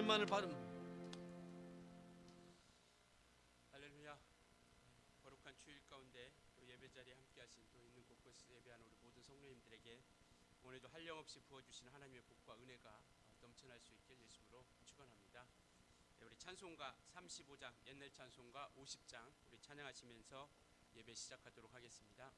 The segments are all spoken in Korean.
이름만을 바름. 할렐루야. 거룩한 주일 가운데 또 예배 자리에 함께 하신 또 있는 곳곳에서 예배하는 우리 모든 성도님들에게 오늘도 한량없이 부어주신 하나님의 복과 은혜가 넘쳐날 수 있길 예수로 축원합니다. 우리 찬송가 35장, 옛날 찬송가 50장 우리 찬양하시면서 예배 시작하도록 하겠습니다.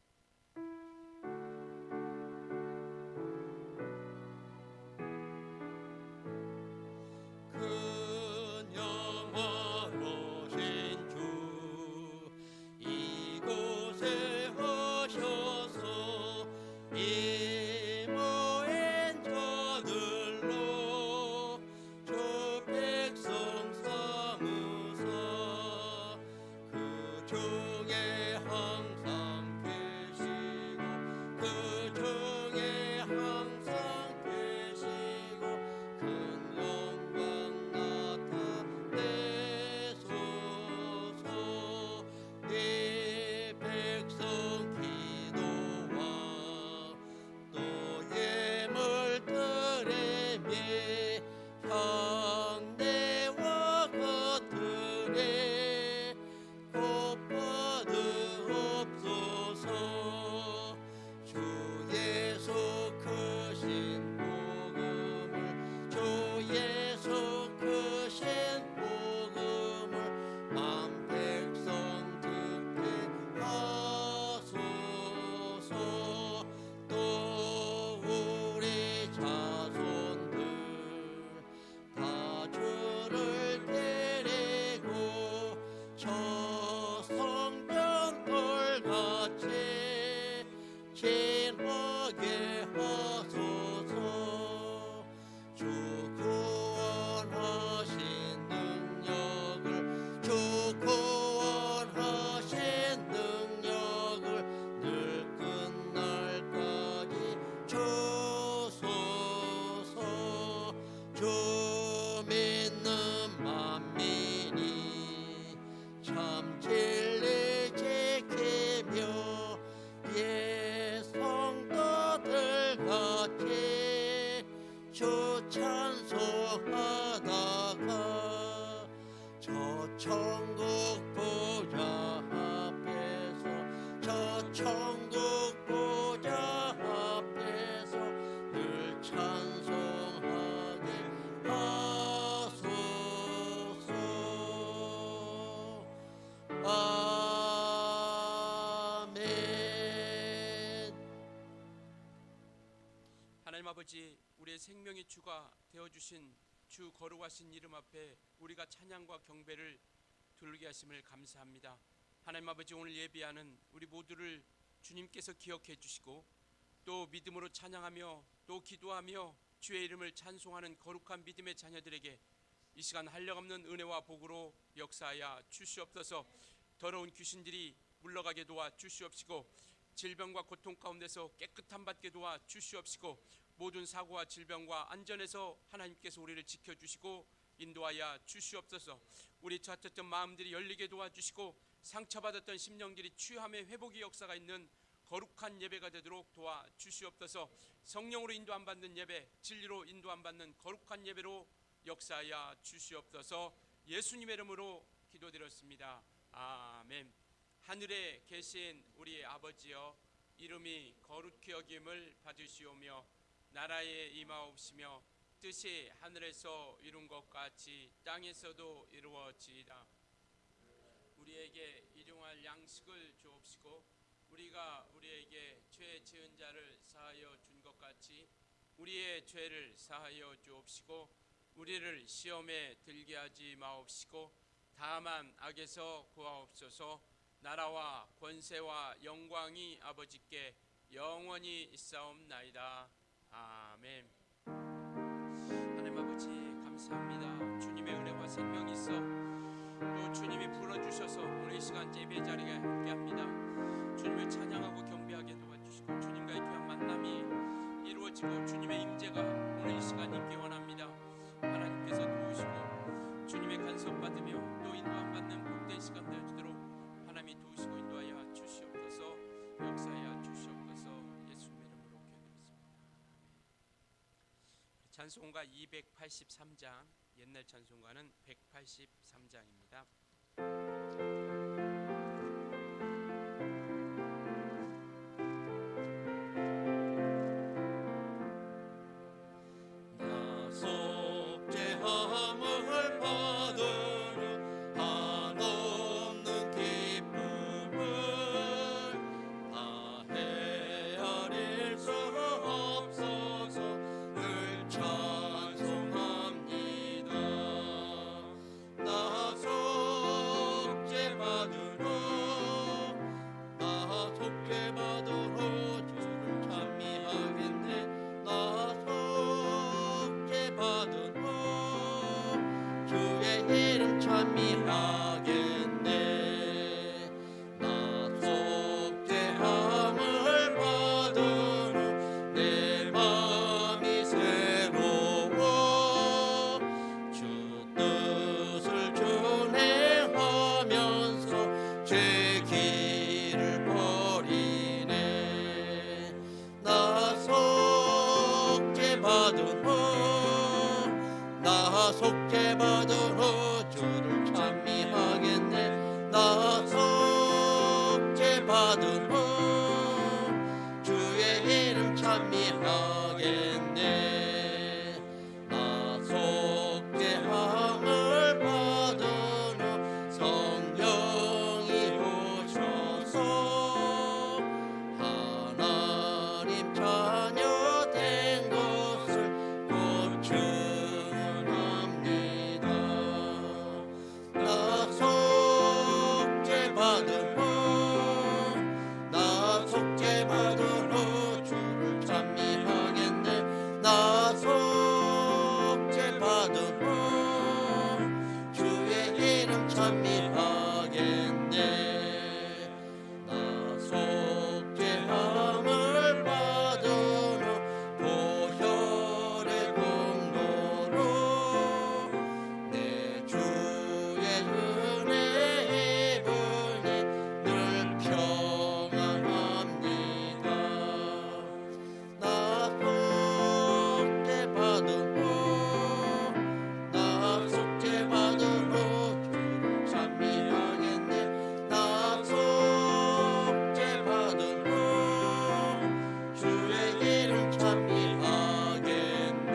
하나님 아버지, 우리의 생명의 주가 되어주신 주 거룩하신 이름 앞에 우리가 찬양과 경배를 드리게 하심을 감사합니다. 하나님 아버지, 오늘 예배하는 우리 모두를 주님께서 기억해 주시고 또 믿음으로 찬양하며 또 기도하며 주의 이름을 찬송하는 거룩한 믿음의 자녀들에게 이 시간 한량없는 은혜와 복으로 역사하여 주시옵소서. 더러운 귀신들이 물러가게 도와 주시옵시고 질병과 고통 가운데서 깨끗함 받게 도와 주시옵시고 모든 사고와 질병과 안전에서 하나님께서 우리를 지켜주시고 인도하여 주시옵소서. 우리 닫혔던 마음들이 열리게 도와주시고 상처받았던 심령들이 치유함의 회복의 역사가 있는 거룩한 예배가 되도록 도와주시옵소서. 성령으로 인도 안 받는 예배, 진리로 인도 안 받는 거룩한 예배로 역사하여 주시옵소서. 예수님의 이름으로 기도드렸습니다. 아멘. 하늘에 계신 우리 아버지여, 이름이 거룩히 여김을 받으시오며 나라에 임하옵시며 뜻이 하늘에서 이룬 것 같이 땅에서도 이루어지이다. 우리에게 일용할 양식을 주옵시고 우리가 우리에게 죄 지은 자를 사하여 준 것 같이 우리의 죄를 사하여 주옵시고 우리를 시험에 들게 하지 마옵시고 다만 악에서 구하옵소서. 나라와 권세와 영광이 아버지께 영원히 있사옵나이다. 아멘. 하나님 아버지 감사합니다. 주님의 은혜와 생명이 있어 또 주님이 불러주셔서 오늘 이 시간 예배 자리에 함께합니다. 주님을 찬양하고 경배하게 도와주시고 주님과의 귀한 만남이 이루어지고 주님의 임재가 오늘 이 시간 있기 원합니다. 하나님께서 도우시고 주님의 간섭받으며 또 인도함 받는 복된 시간 되어지도록 하나님이 도우시고 인도하여 주시옵소서. 역사하여 주시옵소서. 예수님의 이름으로 기도드렸습니다. 찬송가 283장 옛날 찬송가는 183장입니다. 속죄받으러 주를 찬미하겠네. 나 속죄받으러 주의 이름 찬미하겠네. 나 속죄함을 받으러 성령이 오셔서 하나님 자녀 된 것을 곧 증언합니다. 나 속죄받으러 주를 찬미하겠네. 나 속죄받으러 주의 이름 찬미하겠네. 나 속죄함을 받으러 보혈의 공로로 내 주의 은혜 입으니 늘 평안합니다. 나 속죄받으러 주를 찬미하겠네. 나 속죄받으러 주의 이름 찬미하겠네.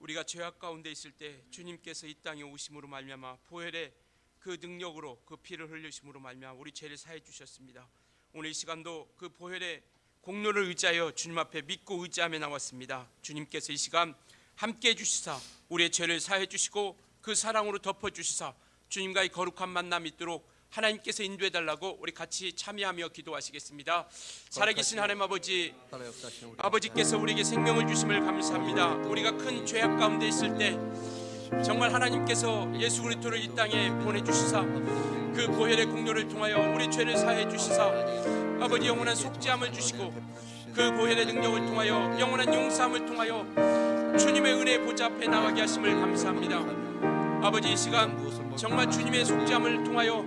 우리가 죄악 가운데 있을 때 주님께서 이 땅에 오심으로 말미암아 보혈의 그 능력으로 그 피를 흘리심으로 말미암아 우리 죄를 사해 주셨습니다. 오늘 이 시간도 그 보혈의 공로를 의지하여 주님 앞에 믿고 의지하며 나왔습니다. 주님께서 이 시간 함께 해주시사 우리의 죄를 사해 주시고 그 사랑으로 덮어 주시사 주님과의 거룩한 만남 있도록 하나님께서 인도해 달라고 우리 같이 참여하며 기도하시겠습니다. 살아계신 하나님 아버지, 아버지께서 우리에게 생명을 주심을 감사합니다. 우리가 큰 죄악 가운데 있을 때 정말 하나님께서 예수 그리스도를 이 땅에 보내주시사 그 보혈의 공로를 통하여 우리 죄를 사해 주시사 아버지 영원한 속죄함을 주시고 그 보혈의 능력을 통하여 영원한 용서함을 통하여 주님의 은혜의 보좌 앞에 나가게 하심을 감사합니다. 아버지 이 시간 정말 주님의 속죄함을 통하여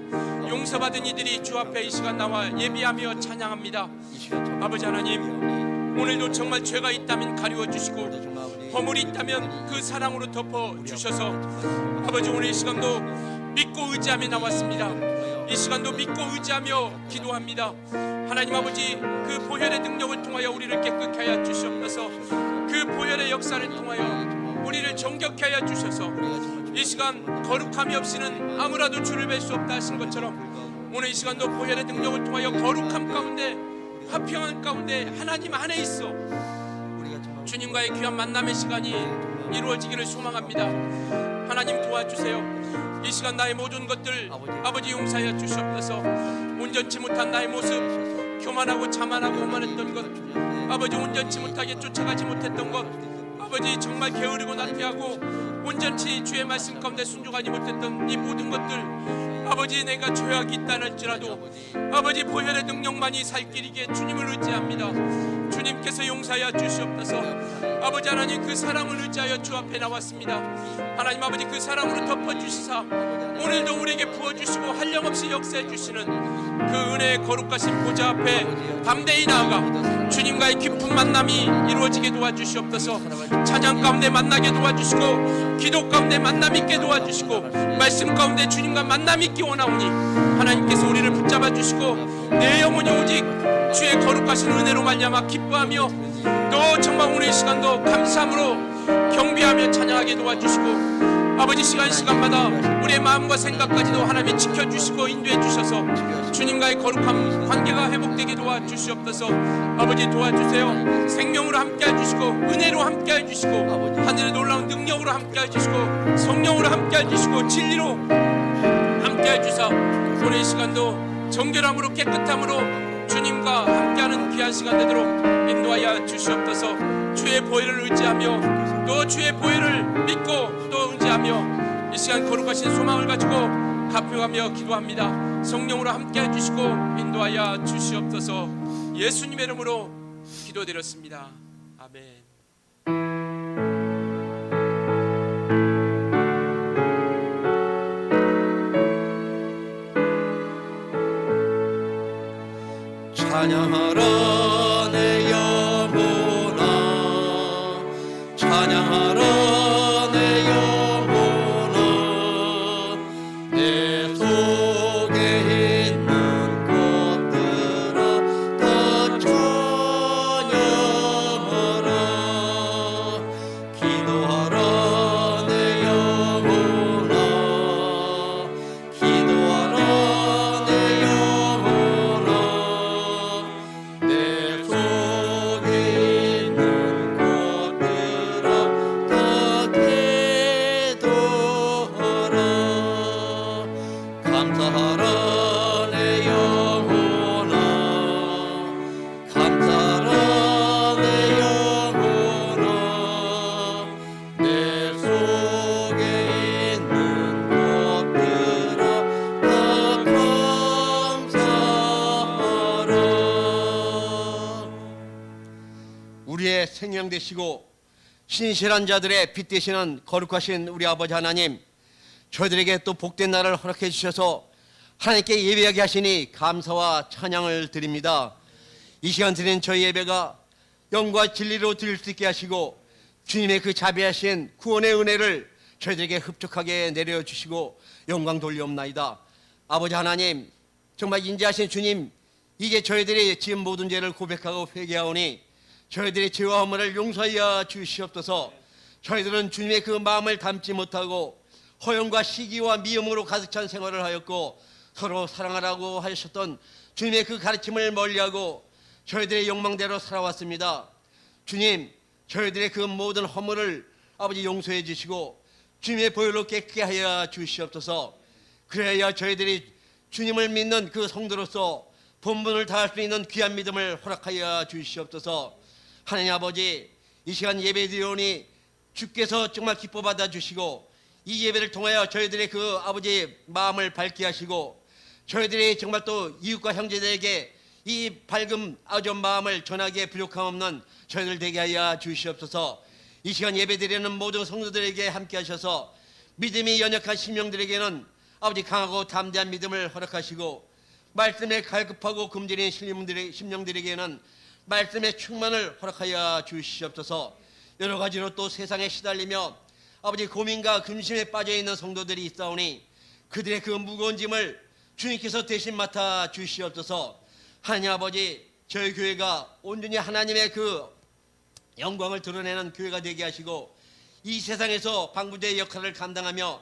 용서받은 이들이 주 앞에 이 시간 나와 예비하며 찬양합니다. 아버지 하나님, 오늘도 정말 죄가 있다면 가리워 주시고 허물이 있다면 그 사랑으로 덮어 주셔서 아버지 오늘 이 시간도 믿고 의지하며 나왔습니다. 이 시간도 믿고 의지하며 기도합니다. 하나님 아버지, 그 보혈의 능력을 통하여 우리를 깨끗게 하여 주시옵소서. 그 보혈의 역사를 통하여 우리를 정결케 하여 주셔서 이 시간 거룩함이 없이는 아무라도 주를 뵐 수 없다 하신 것처럼 오늘 이 시간도 보혈의 능력을 통하여 거룩함 가운데 화평한 가운데 하나님 안에 있어 주님과의 귀한 만남의 시간이 이루어지기를 소망합니다. 하나님 도와주세요. 이 시간 나의 모든 것들 아버지 용서하여 주시옵소서. 온전치 못한 나의 모습, 교만하고 자만하고 오만했던 것, 아버지 온전치 못하게 쫓아가지 못했던 것, 아버지 정말 게으르고 나태하고 온전치 주의 말씀 가운데 순종하지 못했던 이 모든 것들, 아버지 내가 죄악이 있다 할지라도 아버지 보혈의 능력만이 살 길이기에 주님을 의지합니다. 주님께서 용서하여 주시옵소서. 아버지 하나님, 그 사랑을 의지하여 주 앞에 나왔습니다. 하나님 아버지, 그 사랑으로 덮어주시사 오늘도 우리에게 부어주시고 한량없이 역사해 주시는 그 은혜의 거룩하신 보좌 앞에 담대히 나아가 주님과의 깊은 만남이 이루어지게 도와주시옵소서. 찬양 가운데 만나게 도와주시고, 기도 가운데 만남 있게 도와주시고, 말씀 가운데 주님과 만남 있기 원하오니 하나님께서 우리를 붙잡아 주시고 내 영혼이 오직 주의 거룩하신 은혜로 말미암아 기뻐하며 또 정말 오늘 이 시간도 감사함으로 경배하며 찬양하게 도와주시고, 아버지 시간마다 우리의 마음과 생각까지도 하나님이 지켜주시고 인도해 주셔서 주님과의 거룩한 관계가 회복되게 도와주시옵소서. 아버지 도와주세요. 생명으로 함께해 주시고, 은혜로 함께해 주시고, 하늘의 놀라운 능력으로 함께해 주시고, 성령으로 함께해 주시고, 진리로 함께해 주사 오늘 이 시간도 정결함으로 깨끗함으로 주님과 함께하는 귀한 시간 되도록 인도하여 주시옵소서. 주의 보혈을 의지하며 또 주의 보혈을 믿고 또 의지하며 이 시간 거룩하신 소망을 가지고 갚여가며 기도합니다. 성령으로 함께해 주시고 인도하여 주시옵소서. 예수님의 이름으로 기도드렸습니다. 아멘. 찬양하라 내 영혼아, 찬양하라 내 영혼아, 내 속에 있는 것들아 다 찬양하라. 기도하라 내 영혼아, 기도하라 내 영혼아, 내 속에 있는 것들아 다 기도하라. 감사하라 내 영혼아, 감사하라 내 영혼아, 내 속에 있는 것들아 다 감사하라. 우리의 생명 되시고 신실한 자들의 빛 되시는 거룩하신 우리 아버지 하나님, 저희들에게 또 복된 날을 허락해 주셔서 하나님께 예배하게 하시니 감사와 찬양을 드립니다. 이 시간 드리는 저희 예배가 영과 진리로 드릴 수 있게 하시고, 주님의 그 자비하신 구원의 은혜를 저희들에게 흡족하게 내려주시고 영광 돌리옵나이다. 아버지 하나님, 정말 인자하신 주님, 이제 저희들이 지은 모든 죄를 고백하고 회개하오니 저희들의 죄와 허물을 용서하여 주시옵소서. 저희들은 주님의 그 마음을 담지 못하고 허영과 시기와 미움으로 가득 찬 생활을 하였고, 서로 사랑하라고 하셨던 주님의 그 가르침을 멀리하고 저희들의 욕망대로 살아왔습니다. 주님, 저희들의 그 모든 허물을 아버지 용서해 주시고 주님의 보혈로 깨끗게 하여 주시옵소서. 그래야 저희들이 주님을 믿는 그 성도로서 본분을 다할 수 있는 귀한 믿음을 허락하여 주시옵소서. 하나님 아버지, 이 시간 예배드리오니 주께서 정말 기뻐 받아주시고 이 예배를 통하여 저희들의 그 아버지의 마음을 밝게 하시고 저희들이 정말 또 이웃과 형제들에게 이 밝은 아주 마음을 전하기에 부족함 없는 저희들 되게 하여 주시옵소서. 이 시간 예배드리는 모든 성도들에게 함께 하셔서 믿음이 연약한 심령들에게는 아버지 강하고 담대한 믿음을 허락하시고, 말씀에 갈급하고 굶주린 심령들에게는 말씀의 충만을 허락하여 주시옵소서. 여러 가지로 또 세상에 시달리며 아버지 고민과 근심에 빠져있는 성도들이 있사오니 그들의 그 무거운 짐을 주님께서 대신 맡아 주시옵소서. 하나님 아버지, 저희 교회가 온전히 하나님의 그 영광을 드러내는 교회가 되게 하시고 이 세상에서 방부제의 역할을 감당하며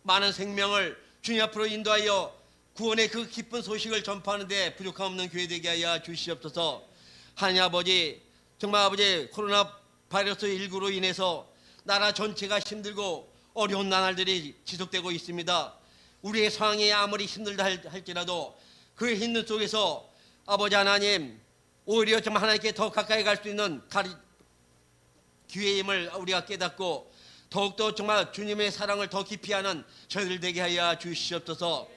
많은 생명을 주님 앞으로 인도하여 구원의 그 기쁜 소식을 전파하는 데 부족함 없는 교회 되게 하여 주시옵소서. 하나님 아버지, 정말 아버지 코로나 바이러스 19로 인해서 나라 전체가 힘들고 어려운 나날들이 지속되고 있습니다. 우리의 상황이 아무리 힘들다 할지라도 그 힘든 속에서 아버지 하나님, 오히려 정말 하나님께 더 가까이 갈 수 있는 기회임을 우리가 깨닫고 더욱더 정말 주님의 사랑을 더 깊이 하는 저희들 되게 하여 주시옵소서.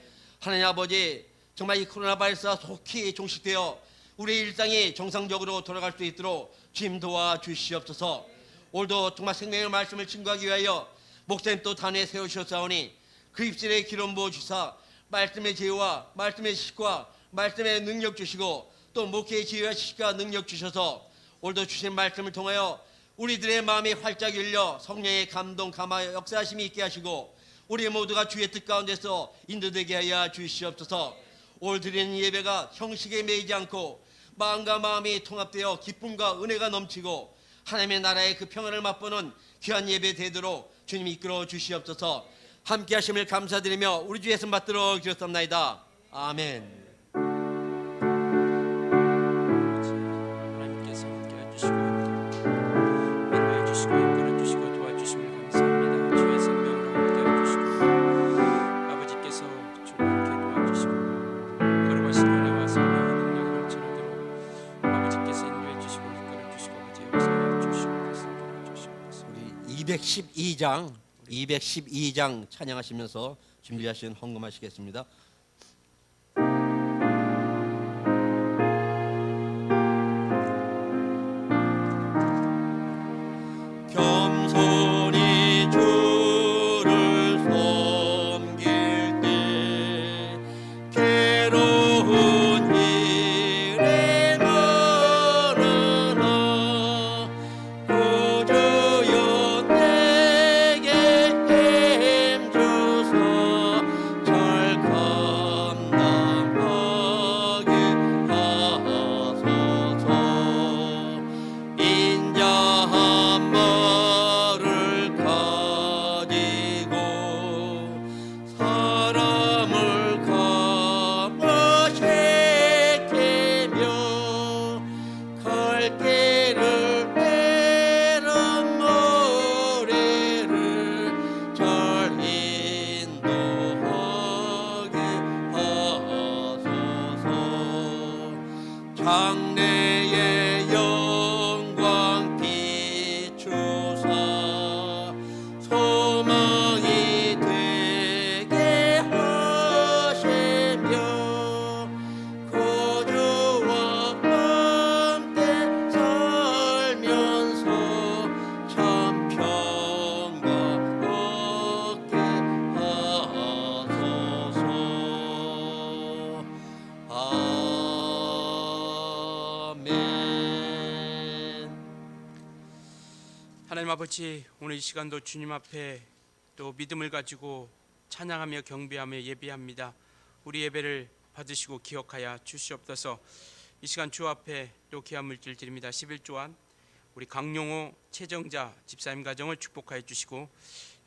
하나님 아버지, 정말 이 코로나 바이러스가 속히 종식되어 우리의 일상이 정상적으로 돌아갈 수 있도록 주님 도와주시옵소서. 오늘도 정말 생명의 말씀을 증거하기 위하여 목사님 또 단에 세우셨사오니 그 입술에 기름 부어 주사 말씀의 지혜와 말씀의 지식과 말씀의 능력 주시고 또 목회의 지혜와 지식과 능력 주셔서 오늘도 주신 말씀을 통하여 우리들의 마음이 활짝 열려 성령의 감동 감화 역사하심이 있게 하시고 우리 모두가 주의 뜻 가운데서 인도되게 하여 주시옵소서. 오늘 드리는 예배가 형식에 매이지 않고 마음과 마음이 통합되어 기쁨과 은혜가 넘치고 하나님의 나라의 그 평안을 맛보는 귀한 예배 되도록 주님 이끌어 주시옵소서. 함께 하심을 감사드리며 우리 주 예수 받들어 기도합나이다. 아멘. 하나님께서 함께해 주시고 인도해 주시고 이끌어 주시고 도와주심을 감사합니다. 주의 생명으로 함께해 주시고 아버지께서 주님께 도와주시고 걸어가신 은혜와 생명의 능력이 넘쳐나도록 아버지께서 인도해 주시고 이끌어 주시고 아버지의 역사에 주시옵소서. 이끌어 주시옵소서. 우리 212장 찬양하시면서 준비하신 헌금하시겠습니다. 겸손히 주를 섬길 때 괴로운 일에 많으나 구주여 내게 힘 주사 잘 감당하게 하소서. 인자한 말을 가지고 사람을 감화시키며 갈 길을 잃은 머리를 잘 인도하게 하소서. 장래의 영광 비추사 소망이 되게 하시며 구주와 함께 살면서 참 평강 얻게 하소서. 아멘. 하나님 아버지, 오늘 이 시간도 주님 앞에 또 믿음을 가지고 찬양하며 경배하며 예배합니다. 우리 예배를 받으시고 기억하여 주시옵소서. 이 시간 주 앞에 또 귀한 물질 드립니다. 11조한 우리 강용호 최정자 집사님 가정을 축복하여 주시고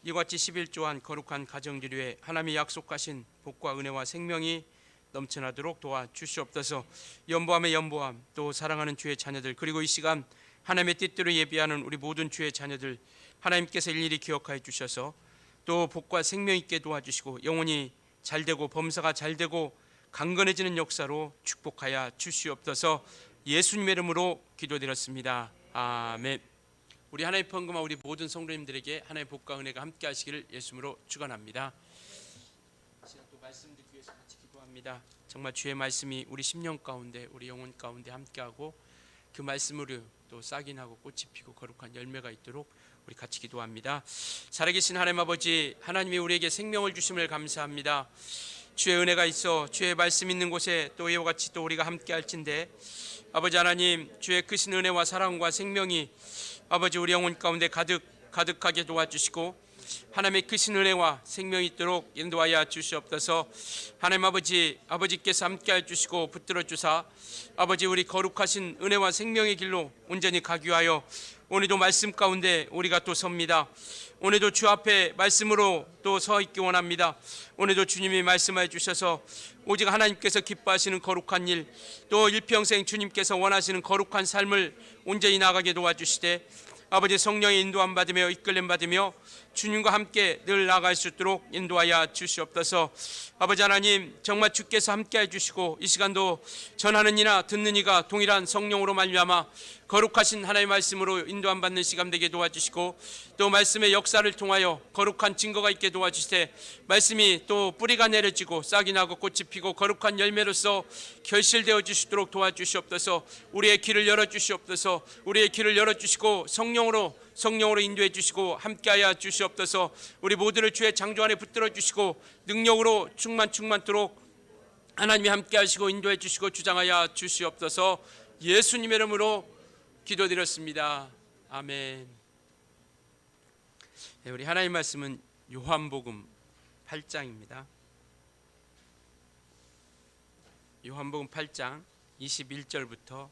이와 같이 11조한 거룩한 가정들 위해 하나님이 약속하신 복과 은혜와 생명이 넘쳐나도록 도와주시옵소서. 연보함의 연보함, 또 사랑하는 주의 자녀들, 그리고 이 시간 하나님의 뜻대로 예비하는 우리 모든 주의 자녀들 하나님께서 일일이 기억하여 주셔서 또 복과 생명 있게 도와주시고 영혼이 잘되고 범사가 잘되고 강건해지는 역사로 축복하여 주시옵소서. 예수님의 이름으로 기도드렸습니다. 아멘. 우리 하나님의 헌금과 우리 모든 성도님들에게 하나님의 복과 은혜가 함께 하시기를 예수님으로 축원합니다. 또 말씀 듣기 위해서 같이 기도합니다. 정말 주의 말씀이 우리 심령 가운데 우리 영혼 가운데 함께하고 그 말씀으로 또 싹이 나고 꽃이 피고 거룩한 열매가 있도록 우리 같이 기도합니다. 살아계신 하나님 아버지, 하나님이 우리에게 생명을 주심을 감사합니다. 주의 은혜가 있어 주의 말씀 있는 곳에 또 이와 같이 또 우리가 함께 할진대 아버지 하나님, 주의 크신 은혜와 사랑과 생명이 아버지 우리 영혼 가운데 가득하게 도와주시고 하나님의 크신 은혜와 생명이 있도록 인도하여 주시옵소서. 하나님 아버지께서 함께해 주시고 붙들어 주사 아버지 우리 거룩하신 은혜와 생명의 길로 온전히 가기 위하여 오늘도 말씀 가운데 우리가 또 섭니다. 오늘도 주 앞에 말씀으로 또 서 있기 원합니다. 오늘도 주님이 말씀해 주셔서 오직 하나님께서 기뻐하시는 거룩한 일, 또 일평생 주님께서 원하시는 거룩한 삶을 온전히 나가게 도와주시되 아버지 성령의 인도함 받으며 이끌림 받으며 주님과 함께 늘 나아갈 수 있도록 인도하여 주시옵소서. 아버지 하나님, 정말 주께서 함께해 주시고 이 시간도 전하는 이나 듣는 이가 동일한 성령으로 말미암아 거룩하신 하나님의 말씀으로 인도함 받는 시간 되게 도와주시고, 또 말씀의 역사를 통하여 거룩한 증거가 있게 도와주시되, 말씀이 또 뿌리가 내려지고 싹이 나고 꽃이 피고 거룩한 열매로서 결실되어 주시도록 도와주시옵소서. 우리의 길을 열어주시옵소서. 우리의 길을 열어주시고 성령으로 인도해 주시고 함께하여 주시옵소서. 우리 모두를 주의 창조 안에 붙들어 주시고 능력으로 충만토록 하나님이 함께하시고 인도해 주시고 주장하여 주시옵소서. 예수님의 이름으로 기도드렸습니다. 아멘. 네, 우리 하나님 말씀은 요한복음 8장입니다. 요한복음 8장 21절부터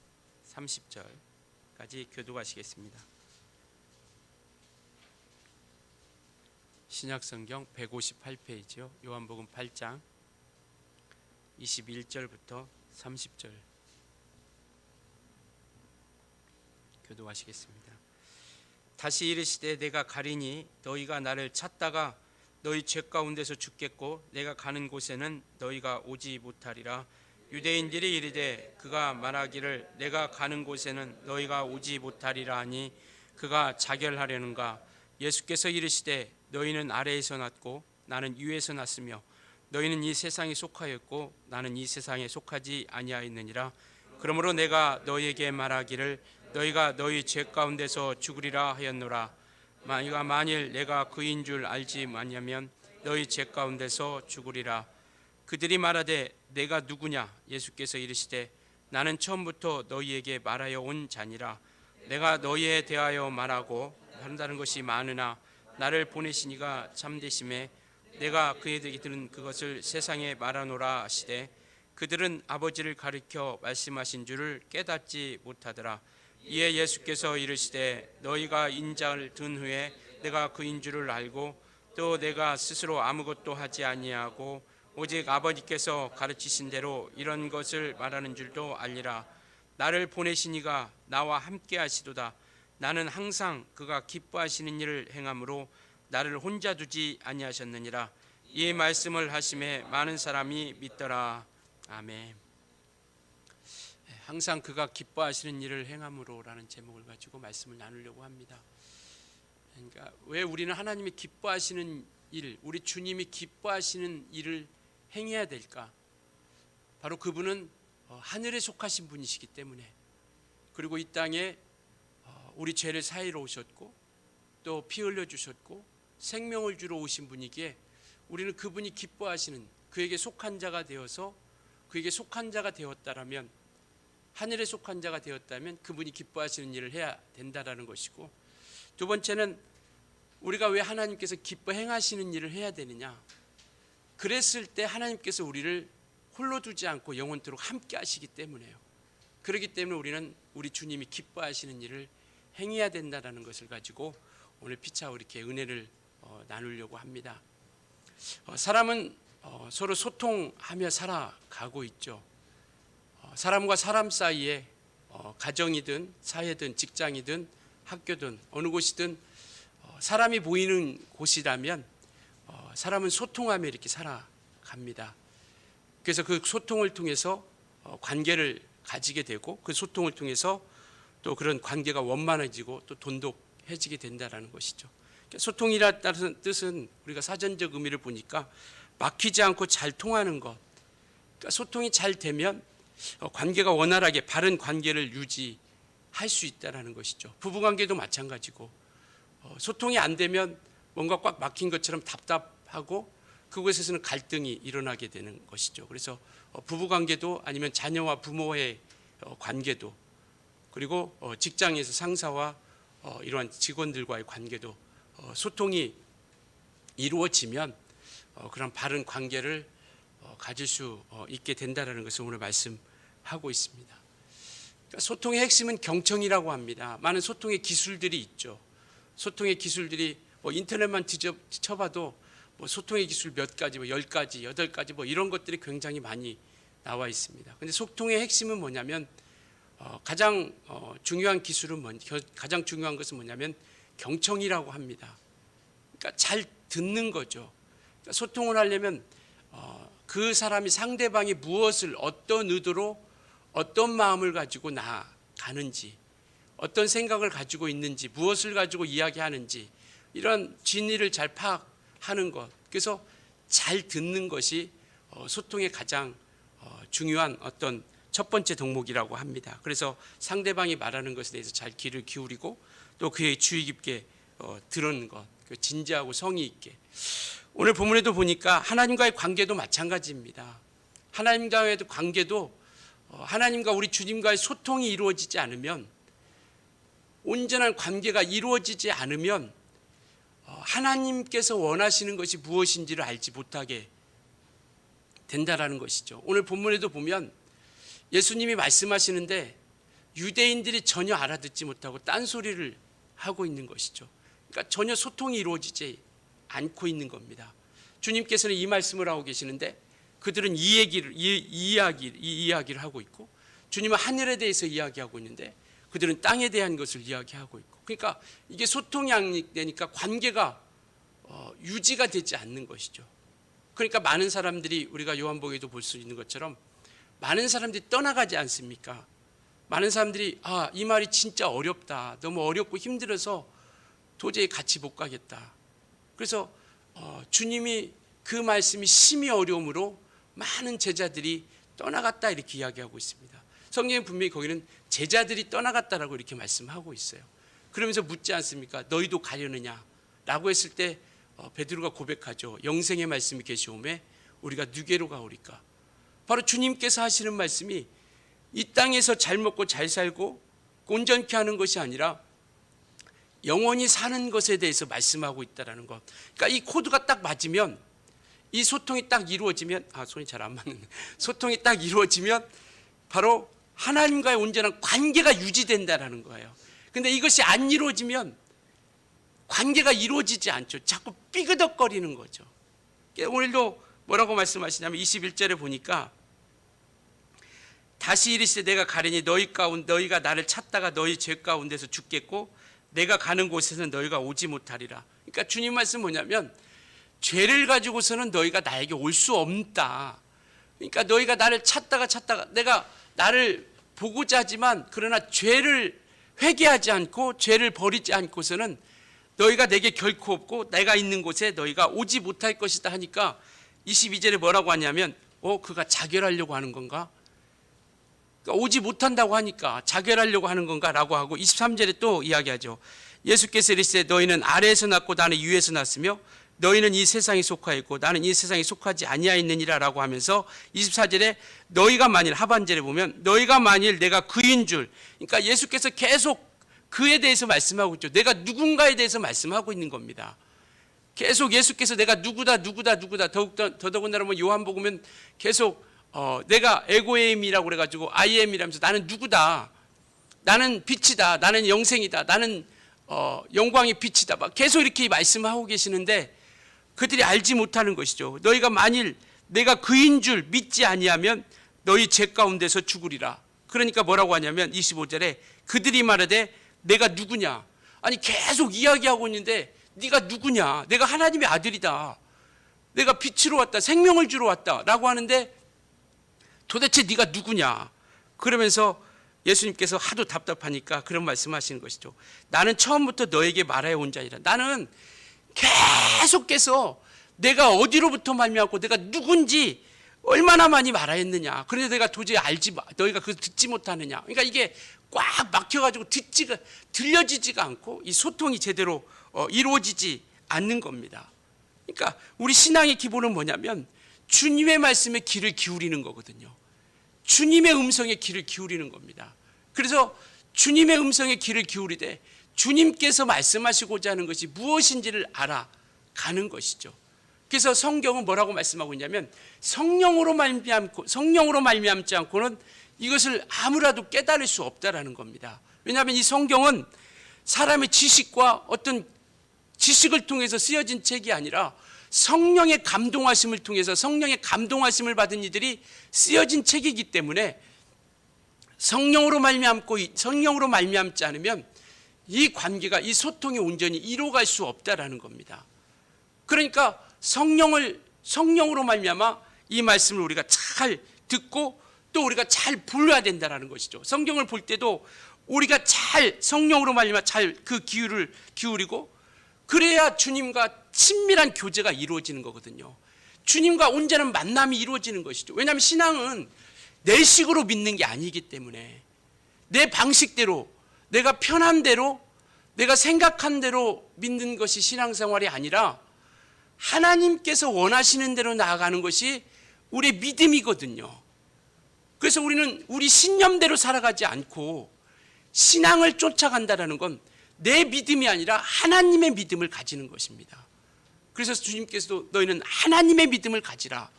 30절까지 교독하시겠습니다. 신약성경 158페이지요. 요한복음 8장 21절부터 30절 교독하시겠습니다. 다시 이르시되 내가 가리니 너희가 나를 찾다가 너희 죄 가운데서 죽겠고 내가 가는 곳에는 너희가 오지 못하리라. 유대인들이 이르되 그가 말하기를 내가 가는 곳에는 너희가 오지 못하리라 하니 그가 자결하려는가. 예수께서 이르시되 너희는 아래에서 났고 나는 위에서 났으며 너희는 이 세상에 속하였고 나는 이 세상에 속하지 아니하였느니라. 그러므로 내가 너희에게 말하기를 너희가 너희 죄 가운데서 죽으리라 하였노라. 만일 내가 그인 줄 알지 아니하면 너희 죄 가운데서 죽으리라. 그들이 말하되 내가 누구냐. 예수께서 이르시되 나는 처음부터 너희에게 말하여 온 자니라. 내가 너희에 대하여 말하고 한다는 것이 많으나 나를 보내시니가 참되심에 내가 그에게 들은 그것을 세상에 말하노라 하시되 그들은 아버지를 가리켜 말씀하신 줄을 깨닫지 못하더라. 이에 예수께서 이르시되 너희가 인자를 든 후에 내가 그인 줄을 알고 또 내가 스스로 아무것도 하지 아니하고 오직 아버지께서 가르치신 대로 이런 것을 말하는 줄도 알리라. 나를 보내시니가 나와 함께 하시도다. 나는 항상 그가 기뻐하시는 일을 행함으로 나를 혼자 두지 아니하셨느니라. 이 말씀을 하심에 많은 사람이 믿더라. 아멘. 항상 그가 기뻐하시는 일을 행함으로라는 제목을 가지고 말씀을 나누려고 합니다. 그러니까 왜 우리는 하나님이 기뻐하시는 일, 우리 주님이 기뻐하시는 일을 행해야 될까? 바로 그분은 하늘에 속하신 분이시기 때문에, 그리고 이 땅에 우리 죄를 사하러 오셨고 또 피 흘려 주셨고 생명을 주러 오신 분이기에 우리는 그분이 기뻐하시는, 그에게 속한 자가 되어서 그에게 속한 자가 되었다라면, 하늘에 속한 자가 되었다면 그분이 기뻐하시는 일을 해야 된다라는 것이고, 두 번째는 우리가 왜 하나님께서 기뻐 행하시는 일을 해야 되느냐. 그랬을 때 하나님께서 우리를 홀로 두지 않고 영원토록 함께 하시기 때문에요. 그렇기 때문에 우리는 우리 주님이 기뻐하시는 일을 행해야 된다는 것을 가지고 오늘 피차고 이렇게 은혜를 나누려고 합니다. 사람은 서로 소통하며 살아가고 있죠. 사람과 사람 사이에 가정이든 사회든 직장이든 학교든 어느 곳이든 사람이 보이는 곳이라면 사람은 소통하며 이렇게 살아갑니다. 그래서 그 소통을 통해서 관계를 가지게 되고 그 소통을 통해서 또 그런 관계가 원만해지고 또 돈독해지게 된다는 것이죠. 소통이라는 뜻은 우리가 사전적 의미를 보니까 막히지 않고 잘 통하는 것. 그러니까 소통이 잘 되면 관계가 원활하게 바른 관계를 유지할 수 있다는 것이죠. 부부관계도 마찬가지고 소통이 안 되면 뭔가 꽉 막힌 것처럼 답답하고 그곳에서는 갈등이 일어나게 되는 것이죠. 그래서 부부관계도 아니면 자녀와 부모의 관계도, 그리고 직장에서 상사와 이러한 직원들과의 관계도 소통이 이루어지면 그런 바른 관계를 가질 수 있게 된다는 것을 오늘 말씀하고 있습니다. 그러니까 소통의 핵심은 경청이라고 합니다. 많은 소통의 기술들이 있죠. 소통의 기술들이 인터넷만 뒤져봐도 소통의 기술 몇 가지, 10가지, 8가지 이런 것들이 굉장히 많이 나와 있습니다. 근데 소통의 핵심은 뭐냐면 가장 중요한 기술은 가장 중요한 것은 뭐냐면 경청이라고 합니다. 그러니까 잘 듣는 거죠. 그러니까 소통을 하려면 그 사람이 상대방이 무엇을 어떤 의도로 어떤 마음을 가지고 나가는지, 어떤 생각을 가지고 있는지, 무엇을 가지고 이야기하는지 이런 진리를 잘 파악하는 것. 그래서 잘 듣는 것이 소통의 가장 중요한 어떤 첫 번째 덕목이라고 합니다. 그래서 상대방이 말하는 것에 대해서 잘 귀를 기울이고 또 그의 주의 깊게 들은 것, 진지하고 성의 있게. 오늘 본문에도 보니까 하나님과의 관계도 마찬가지입니다. 하나님과의 관계도 하나님과 우리 주님과의 소통이 이루어지지 않으면, 온전한 관계가 이루어지지 않으면 하나님께서 원하시는 것이 무엇인지를 알지 못하게 된다라는 것이죠. 오늘 본문에도 보면 예수님이 말씀하시는데 유대인들이 전혀 알아듣지 못하고 딴소리를 하고 있는 것이죠. 그러니까 전혀 소통이 이루어지지 않고 있는 겁니다. 주님께서는 이 말씀을 하고 계시는데 그들은 이 이야기를 하고 있고, 주님은 하늘에 대해서 이야기하고 있는데 그들은 땅에 대한 것을 이야기하고 있고, 그러니까 이게 소통이 안 되니까 관계가 유지가 되지 않는 것이죠. 그러니까 많은 사람들이, 우리가 요한복음에도 볼 수 있는 것처럼 많은 사람들이 떠나가지 않습니까? 많은 사람들이 이 말이 진짜 어렵다, 너무 어렵고 힘들어서 도저히 같이 못 가겠다. 그래서 주님이 그 말씀이 심히 어려움으로 많은 제자들이 떠나갔다 이렇게 이야기하고 있습니다. 성경은 분명히 거기는 제자들이 떠나갔다라고 이렇게 말씀하고 있어요. 그러면서 묻지 않습니까? 너희도 가려느냐? 라고 했을 때 베드로가 고백하죠. 영생의 말씀이 계시오매 우리가 누게로 가오리까? 바로 주님께서 하시는 말씀이 이 땅에서 잘 먹고 잘 살고 온전케 하는 것이 아니라 영원히 사는 것에 대해서 말씀하고 있다는 것. 그러니까 이 코드가 딱 맞으면, 이 소통이 딱 이루어지면, 손이 잘 안 맞는, 소통이 딱 이루어지면 바로 하나님과의 온전한 관계가 유지된다는 거예요. 근데 이것이 안 이루어지면 관계가 이루어지지 않죠. 자꾸 삐그덕거리는 거죠. 오늘도 뭐라고 말씀하시냐면 21절에 보니까 다시 이르시되 내가 가리니 너희가 나를 찾다가 너희 죄 가운데서 죽겠고 내가 가는 곳에서는 너희가 오지 못하리라. 그러니까 주님 말씀 뭐냐면 죄를 가지고서는 너희가 나에게 올 수 없다. 그러니까 너희가 나를 찾다가 내가 나를 보고자 하지만 그러나 죄를 회개하지 않고 죄를 버리지 않고서는 너희가 내게 결코 없고 내가 있는 곳에 너희가 오지 못할 것이다 하니까 22절에 뭐라고 하냐면 그가 자결하려고 하는 건가? 그러니까 오지 못한다고 하니까 자결하려고 하는 건가? 라고 하고 23절에 또 이야기하죠. 예수께서 이르시되 너희는 아래에서 났고 나는 위에서 났으며 너희는 이 세상에 속하여 있고 나는 이 세상에 속하지 아니하였느니라 라고 하면서 24절에 너희가 만일, 하반절에 보면 너희가 만일 내가 그인 줄, 그러니까 예수께서 계속 그에 대해서 말씀하고 있죠. 내가 누군가에 대해서 말씀하고 있는 겁니다. 계속 예수께서 내가 누구다 더더군다나 뭐 요한복음은 계속 내가 에고에임이라고 그래가지고 아이엠이라면서 나는 누구다, 나는 빛이다, 나는 영생이다, 나는 영광의 빛이다, 막 계속 이렇게 말씀하고 계시는데 그들이 알지 못하는 것이죠. 너희가 만일 내가 그인 줄 믿지 아니하면 너희 죄 가운데서 죽으리라. 그러니까 뭐라고 하냐면 25절에 그들이 말하되 내가 누구냐? 아니 계속 이야기하고 있는데 네가 누구냐? 내가 하나님의 아들이다, 내가 빛으로 왔다, 생명을 주러 왔다 라고 하는데 도대체 네가 누구냐? 그러면서 예수님께서 하도 답답하니까 그런 말씀하시는 것이죠. 나는 처음부터 너에게 말하여 온 자이라. 나는 계속해서 내가 어디로부터 말미암고 내가 누군지 얼마나 많이 말하였느냐. 그런데 내가 도저히 너희가 그걸 듣지 못하느냐. 그러니까 이게 꽉 막혀가지고 들려지지가 않고 이 소통이 제대로 이루어지지 않는 겁니다. 그러니까 우리 신앙의 기본은 뭐냐면 주님의 말씀에 귀를 기울이는 거거든요. 주님의 음성에 귀를 기울이는 겁니다. 그래서 주님의 음성에 귀를 기울이되 주님께서 말씀하시고자 하는 것이 무엇인지를 알아가는 것이죠. 그래서 성경은 뭐라고 말씀하고 있냐면 성령으로 말미암지 않고는 이것을 아무라도 깨달을 수 없다라는 겁니다. 왜냐하면 이 성경은 사람의 지식과 어떤 지식을 통해서 쓰여진 책이 아니라 성령의 감동하심을 통해서 성령의 감동하심을 받은 이들이 쓰여진 책이기 때문에 성령으로 말미암지 않으면 이 관계가, 이 소통이 온전히 이루어갈 수 없다라는 겁니다. 그러니까 성령으로 말미암아 이 말씀을 우리가 잘 듣고 또 우리가 잘 불러야 된다라는 것이죠. 성경을 볼 때도 우리가 잘 성령으로 말미암아 잘 그 기울을 기울이고, 그래야 주님과 친밀한 교제가 이루어지는 거거든요. 주님과 온전한 만남이 이루어지는 것이죠. 왜냐하면 신앙은 내 식으로 믿는 게 아니기 때문에, 내 방식대로, 내가 편한 대로, 내가 생각한 대로 믿는 것이 신앙생활이 아니라 하나님께서 원하시는 대로 나아가는 것이 우리의 믿음이거든요. 그래서 우리는 우리 신념대로 살아가지 않고 신앙을 쫓아간다는 건 내 믿음이 아니라 하나님의 믿음을 가지는 것입니다. 그래서 주님께서도 너희는 하나님의 믿음을 가지라.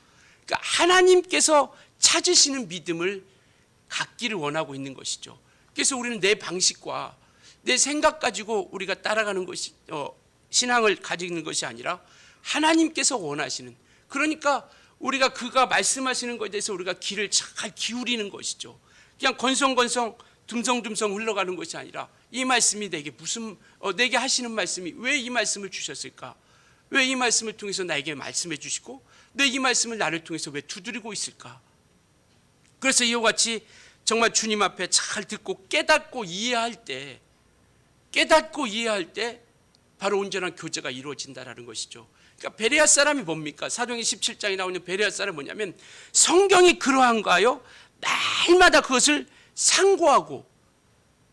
그러니까 하나님께서 찾으시는 믿음을 갖기를 원하고 있는 것이죠. 그래서 우리는 내 방식과 내 생각 가지고 우리가 따라가는 것이, 신앙을 가지는 것이 아니라 하나님께서 원하시는, 그러니까 우리가 그가 말씀하시는 것에 대해서 우리가 귀를 잘 기울이는 것이죠. 그냥 건성건성 듬성듬성 흘러가는 것이 아니라 이 말씀이 내게 내게 하시는 말씀이 왜 이 말씀을 주셨을까? 왜 이 말씀을 통해서 나에게 말씀해 주시고 왜 이 말씀을 나를 통해서 왜 두드리고 있을까? 그래서 이와 같이 정말 주님 앞에 잘 듣고 깨닫고 이해할 때 바로 온전한 교제가 이루어진다라는 것이죠. 그러니까 베레아 사람이 뭡니까? 사도행전 17장에 나오는 베레아 사람은 뭐냐면 성경이 그러한가요? 날마다 그것을 상고하고,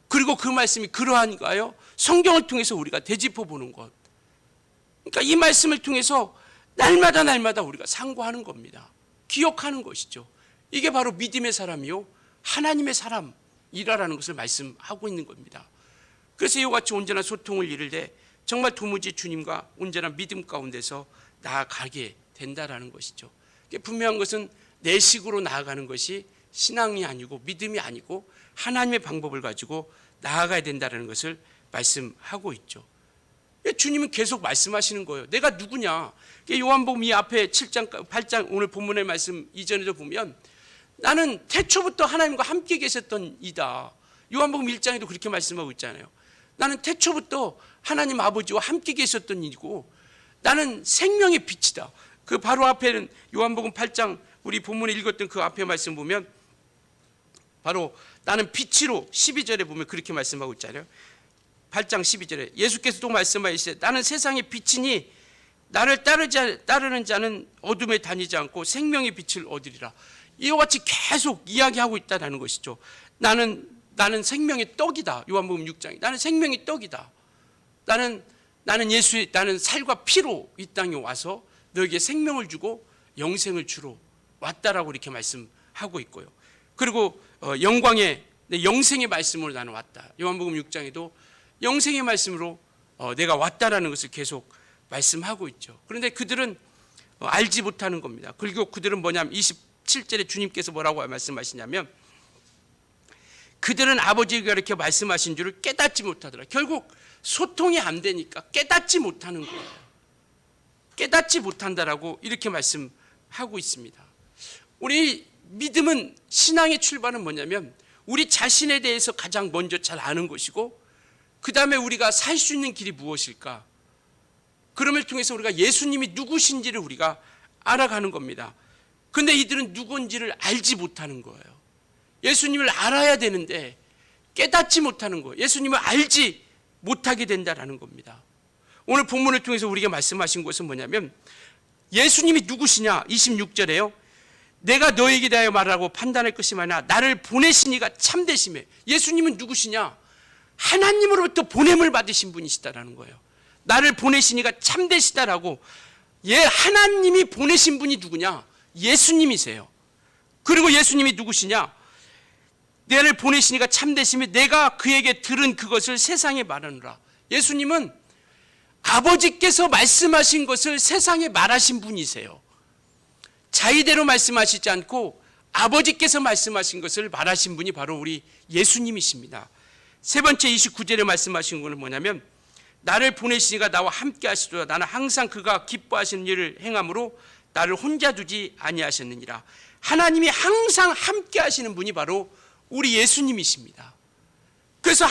그리고 그 말씀이 그러한가요? 성경을 통해서 우리가 되짚어 보는 것. 그러니까 이 말씀을 통해서 날마다 우리가 상고하는 겁니다. 기억하는 것이죠. 이게 바로 믿음의 사람이요 하나님의 사람이라는 것을 말씀하고 있는 겁니다. 그래서 이와 같이 온전한 소통을 이룰 때 정말 도무지 주님과 온전한 믿음 가운데서 나아가게 된다라는 것이죠. 분명한 것은 내 식으로 나아가는 것이 신앙이 아니고 믿음이 아니고 하나님의 방법을 가지고 나아가야 된다는 것을 말씀하고 있죠. 주님은 계속 말씀하시는 거예요. 내가 누구냐? 요한복음 이 앞에 7장, 8장 오늘 본문의 말씀 이전에도 보면 나는 태초부터 하나님과 함께 계셨던 이다. 요한복음 1장에도 그렇게 말씀하고 있잖아요. 나는 태초부터 하나님 아버지와 함께 계셨던 이고 나는 생명의 빛이다. 그 바로 앞에는 요한복음 8장 우리 본문에 읽었던 그 앞에 말씀 보면 바로 나는 빛으로 12절에 보면 그렇게 말씀하고 있잖아요. 8장 12절에 예수께서도 말씀하시되 나는 세상의 빛이니 나를 따르는 자는 어둠에 다니지 않고 생명의 빛을 얻으리라. 이와 같이 계속 이야기하고 있다는 것이죠. 나는 생명의 떡이다. 요한복음 6장에 나는 생명의 떡이다. 나는 살과 피로 이 땅에 와서 너에게 생명을 주고 영생을 주러 왔다라고 이렇게 말씀하고 있고요. 그리고 영생의 말씀으로 나는 왔다. 요한복음 6장에도 영생의 말씀으로 내가 왔다라는 것을 계속 말씀하고 있죠. 그런데 그들은 알지 못하는 겁니다. 그리고 그들은 뭐냐면 27절에 주님께서 뭐라고 말씀하시냐면 그들은 아버지가 이렇게 말씀하신 줄을 깨닫지 못하더라. 결국 소통이 안 되니까 깨닫지 못하는 거예요. 깨닫지 못한다라고 이렇게 말씀하고 있습니다. 우리 믿음은, 신앙의 출발은 뭐냐면 우리 자신에 대해서 가장 먼저 잘 아는 것이고 그 다음에 우리가 살 수 있는 길이 무엇일까? 그럼을 통해서 우리가 예수님이 누구신지를 우리가 알아가는 겁니다. 그런데 이들은 누군지를 알지 못하는 거예요. 예수님을 알아야 되는데 깨닫지 못하는 거예요. 예수님을 알지 못하게 된다는 겁니다. 오늘 본문을 통해서 우리가 말씀하신 것은 뭐냐면 예수님이 누구시냐? 26절에요. 내가 너에게 대하여 말하고 판단할 것이 많아 나를 보내신 이가 참되시매. 예수님은 누구시냐? 하나님으로부터 보냄을 받으신 분이시다라는 거예요. 나를 보내신 이가 참되시다라고. 하나님이 보내신 분이 누구냐? 예수님이세요. 그리고 예수님이 누구시냐? 나를 보내신 이가 참되시매 내가 그에게 들은 그것을 세상에 말하노라. 예수님은 아버지께서 말씀하신 것을 세상에 말하신 분이세요. 자의대로 말씀하시지 않고 아버지께서 말씀하신 것을 말하신 분이 바로 우리 예수님이십니다. 세 번째 29절에 말씀하신 것은 뭐냐면 나를 보내시니가 나와 함께 하시도다. 나는 항상 그가 기뻐하시는 일을 행함으로 나를 혼자 두지 아니하셨느니라. 하나님이 항상 함께 하시는 분이 바로 우리 예수님이십니다. 그래서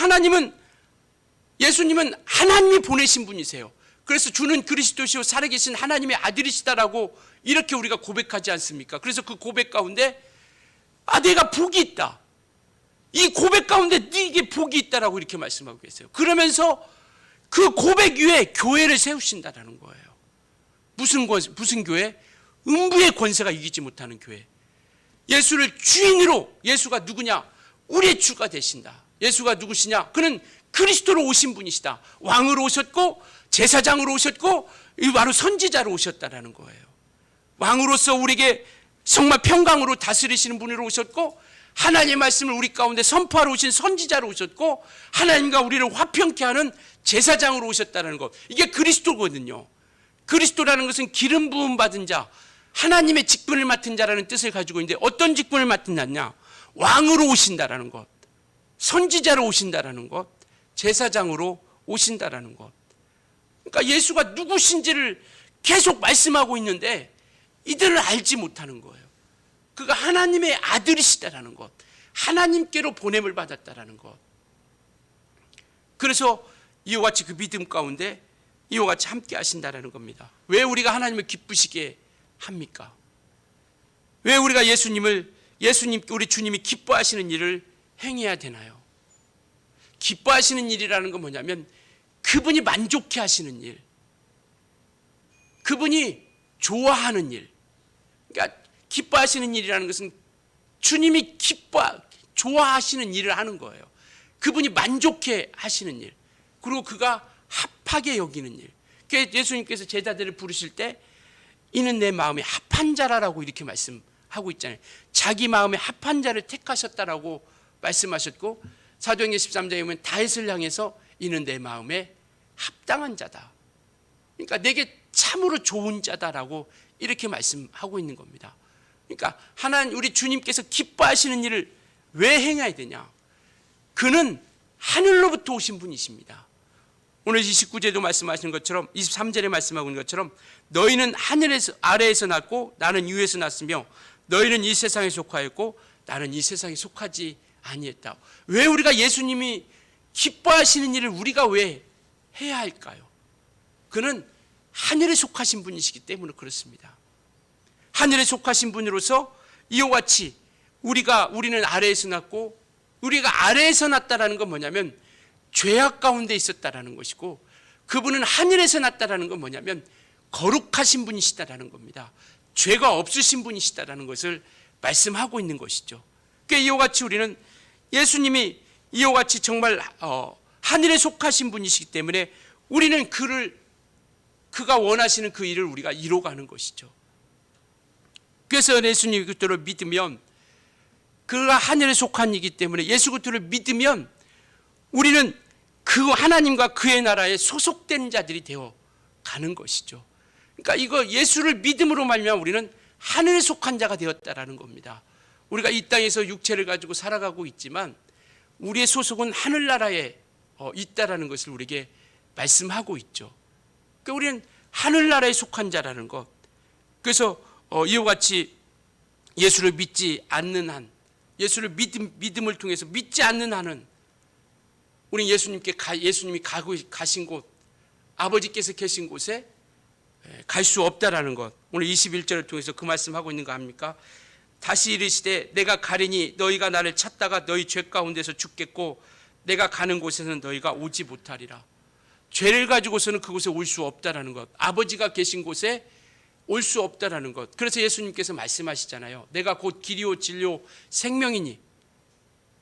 예수님은 하나님이 보내신 분이세요. 그래서 주는 그리스도시요 살아계신 하나님의 아들이시다라고 이렇게 우리가 고백하지 않습니까? 그래서 그 고백 가운데 내가 복이 있다. 이 고백 가운데 네게 복이 있다라고 이렇게 말씀하고 계세요. 그러면서 그 고백 위에 교회를 세우신다라는 거예요. 무슨 교회? 음부의 권세가 이기지 못하는 교회. 예수를 주인으로, 예수가 누구냐? 우리의 주가 되신다. 예수가 누구시냐? 그는 그리스도로 오신 분이시다. 왕으로 오셨고 제사장으로 오셨고 바로 선지자로 오셨다라는 거예요. 왕으로서 우리에게 정말 평강으로 다스리시는 분으로 오셨고 하나님의 말씀을 우리 가운데 선포하러 오신 선지자로 오셨고 하나님과 우리를 화평케 하는 제사장으로 오셨다는 것. 이게 그리스도거든요. 그리스도라는 것은 기름 부음 받은 자, 하나님의 직분을 맡은 자라는 뜻을 가지고 있는데 어떤 직분을 맡은 자냐? 왕으로 오신다라는 것, 선지자로 오신다라는 것, 제사장으로 오신다라는 것. 그러니까 예수가 누구신지를 계속 말씀하고 있는데 이들을 알지 못하는 거예요. 그가 하나님의 아들이시다라는 것, 하나님께로 보냄을 받았다라는 것. 그래서 이와 같이 그 믿음 가운데 이와 같이 함께 하신다라는 겁니다. 왜 우리가 하나님을 기쁘시게 합니까? 왜 우리가 우리 주님이 기뻐하시는 일을 행해야 되나요? 기뻐하시는 일이라는 건 뭐냐면 그분이 만족해 하시는 일, 그분이 좋아하는 일. 그러니까 기뻐하시는 일이라는 것은 주님이 좋아하시는 일을 하는 거예요. 그분이 만족해 하시는 일, 그리고 그가 합하게 여기는 일. 그래서 예수님께서 제자들을 부르실 때 이는 내 마음에 합한 자라라고 이렇게 말씀하고 있잖아요. 자기 마음에 합한 자를 택하셨다라고 말씀하셨고 사도행전 13장에 보면 다윗을 향해서 이는 내 마음에 합당한 자다. 그러니까 내게 참으로 좋은 자다라고 이렇게 말씀하고 있는 겁니다. 그러니까 하나님 우리 주님께서 기뻐하시는 일을 왜 행해야 되냐? 그는 하늘로부터 오신 분이십니다. 오늘 29절에도 말씀하시는 것처럼 23절에 말씀하고 있는 것처럼 너희는 하늘에서 아래에서 났고 나는 위에서 났으며 너희는 이 세상에 속하였고 나는 이 세상에 속하지 아니했다. 왜 우리가 예수님이 기뻐하시는 일을 우리가 왜 해야 할까요? 그는 하늘에 속하신 분이시기 때문에 그렇습니다. 하늘에 속하신 분으로서 이와 같이 우리는 아래에서 났고 우리가 아래에서 났다라는 건 뭐냐면 죄악 가운데 있었다라는 것이고 그분은 하늘에서 났다라는 건 뭐냐면 거룩하신 분이시다라는 겁니다. 죄가 없으신 분이시다라는 것을 말씀하고 있는 것이죠. 그러니까 이와 같이 우리는 예수님이 이와 같이 정말 하늘에 속하신 분이시기 때문에 우리는 그가 원하시는 그 일을 우리가 이뤄가는 것이죠. 그래서 예수님 그리스도를 믿으면 그가 하늘에 속한 이기 때문에 예수 그리스도를 믿으면 우리는 그 하나님과 그의 나라에 소속된 자들이 되어 가는 것이죠. 그러니까 이거 예수를 믿음으로 말미암아 우리는 하늘에 속한 자가 되었다라는 겁니다. 우리가 이 땅에서 육체를 가지고 살아가고 있지만 우리의 소속은 하늘나라에 있다라는 것을 우리에게 말씀하고 있죠. 그러니까 우리는 하늘나라에 속한 자라는 것. 그래서 이와 같이 예수를 믿지 않는 한, 예수를 믿음을 통해서 믿지 않는 한은 우리 예수님이 가신 곳, 아버지께서 계신 곳에 갈 수 없다라는 것. 오늘 21절을 통해서 그 말씀하고 있는 거 아닙니까? 다시 이르시되 내가 가리니 너희가 나를 찾다가 너희 죄 가운데서 죽겠고 내가 가는 곳에는 너희가 오지 못하리라. 죄를 가지고서는 그곳에 올 수 없다라는 것. 아버지가 계신 곳에 올 수 없다라는 것. 그래서 예수님께서 말씀하시잖아요. 내가 곧 길이요 진리요 생명이니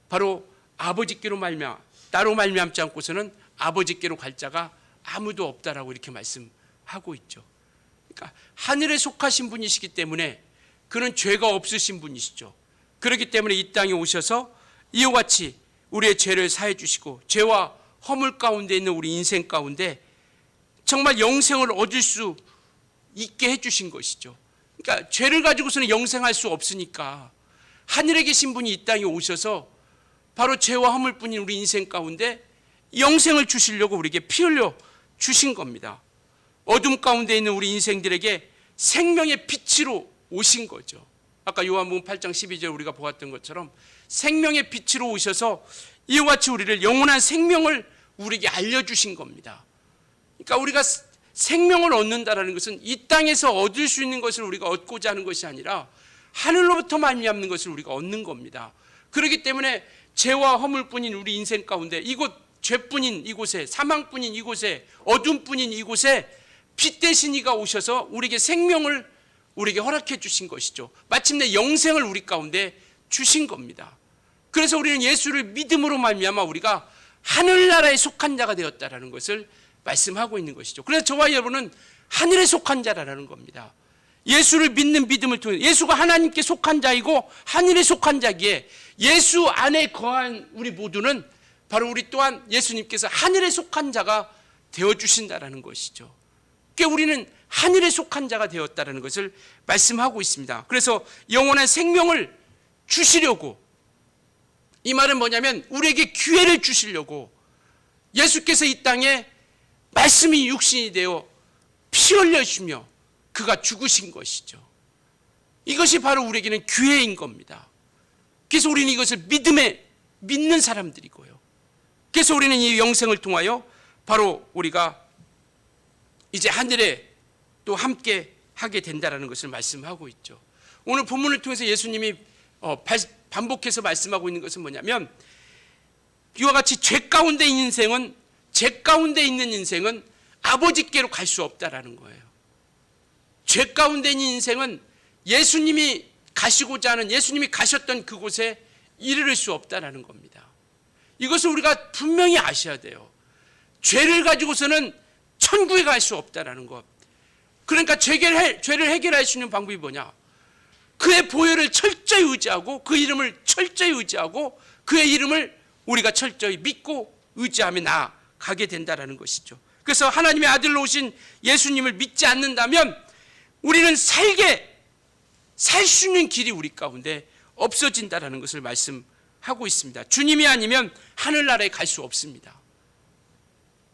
바로 아버지께로 나로 말미암지 않고서는 아버지께로 갈 자가 아무도 없다라고 이렇게 말씀하고 있죠. 그러니까 하늘에 속하신 분이시기 때문에 그는 죄가 없으신 분이시죠. 그렇기 때문에 이 땅에 오셔서 이와 같이 우리의 죄를 사해 주시고 죄와 허물 가운데 있는 우리 인생 가운데 정말 영생을 얻을 수 있게 해주신 것이죠. 그러니까 죄를 가지고서는 영생할 수 없으니까 하늘에 계신 분이 이 땅에 오셔서 바로 죄와 허물뿐인 우리 인생 가운데 영생을 주시려고 우리에게 피 흘려 주신 겁니다. 어둠 가운데 있는 우리 인생들에게 생명의 빛으로 오신 거죠. 아까 요한복음 8장 12절 우리가 보았던 것처럼 생명의 빛으로 오셔서 이와 같이 우리를 영원한 생명을 우리에게 알려주신 겁니다. 그러니까 우리가 생명을 얻는다라는 것은 이 땅에서 얻을 수 있는 것을 우리가 얻고자 하는 것이 아니라 하늘로부터 말미암는 것을 우리가 얻는 겁니다. 그렇기 때문에 죄와 허물뿐인 우리 인생 가운데 이곳 죄뿐인 이곳에, 사망뿐인 이곳에, 어둠뿐인 이곳에 빛 되신 이가 오셔서 우리에게 생명을 우리에게 허락해 주신 것이죠. 마침내 영생을 우리 가운데 주신 겁니다. 그래서 우리는 예수를 믿음으로 말미암아 우리가 하늘나라에 속한 자가 되었다라는 것을 말씀하고 있는 것이죠. 그래서 저와 여러분은 하늘에 속한 자라는 겁니다. 예수를 믿는 믿음을 통해 예수가 하나님께 속한 자이고 하늘에 속한 자기에 예수 안에 거한 우리 모두는 바로 우리 또한 예수님께서 하늘에 속한 자가 되어주신다라는 것이죠. 그러니까 우리는 하늘에 속한 자가 되었다라는 것을 말씀하고 있습니다. 그래서 영원한 생명을 주시려고, 이 말은 뭐냐면 우리에게 기회를 주시려고 예수께서 이 땅에 말씀이 육신이 되어 피 흘려주시며 그가 죽으신 것이죠. 이것이 바로 우리에게는 기회인 겁니다. 그래서 우리는 이것을 믿는 사람들이고요. 그래서 우리는 이 영생을 통하여 바로 우리가 이제 하늘에 또 함께 하게 된다는 것을 말씀하고 있죠. 오늘 본문을 통해서 예수님이 반복해서 말씀하고 있는 것은 뭐냐면 이와 같이 죄 가운데 있는 인생은 아버지께로 갈 수 없다라는 거예요. 죄 가운데 있는 인생은 예수님이 가시고자 하는, 예수님이 가셨던 그곳에 이르를 수 없다라는 겁니다. 이것을 우리가 분명히 아셔야 돼요. 죄를 가지고서는 천국에 갈 수 없다라는 것. 그러니까 죄를 해결할 수 있는 방법이 뭐냐? 그의 보혈을 철저히 의지하고 그 이름을 철저히 의지하고 그의 이름을 우리가 철저히 믿고 의지하며 나아가게 된다라는 것이죠. 그래서 하나님의 아들로 오신 예수님을 믿지 않는다면 우리는 살 수 있는 길이 우리 가운데 없어진다라는 것을 말씀하고 있습니다. 주님이 아니면 하늘나라에 갈 수 없습니다.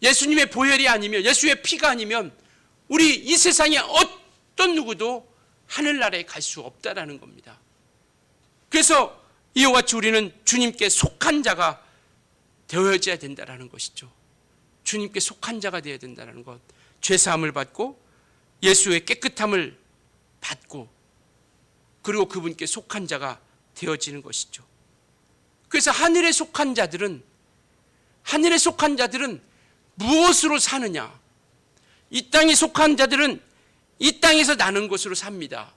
예수님의 보혈이 아니면, 예수의 피가 아니면 우리 이 세상에 어떤 누구도 하늘나라에 갈 수 없다라는 겁니다. 그래서 이와 같이 우리는 주님께 속한 자가 되어져야 된다라는 것이죠. 주님께 속한 자가 되어야 된다는 것. 죄사함을 받고 예수의 깨끗함을 받고 그리고 그분께 속한 자가 되어지는 것이죠. 그래서 하늘에 속한 자들은 무엇으로 사느냐? 이 땅에 속한 자들은 이 땅에서 나는 것으로 삽니다.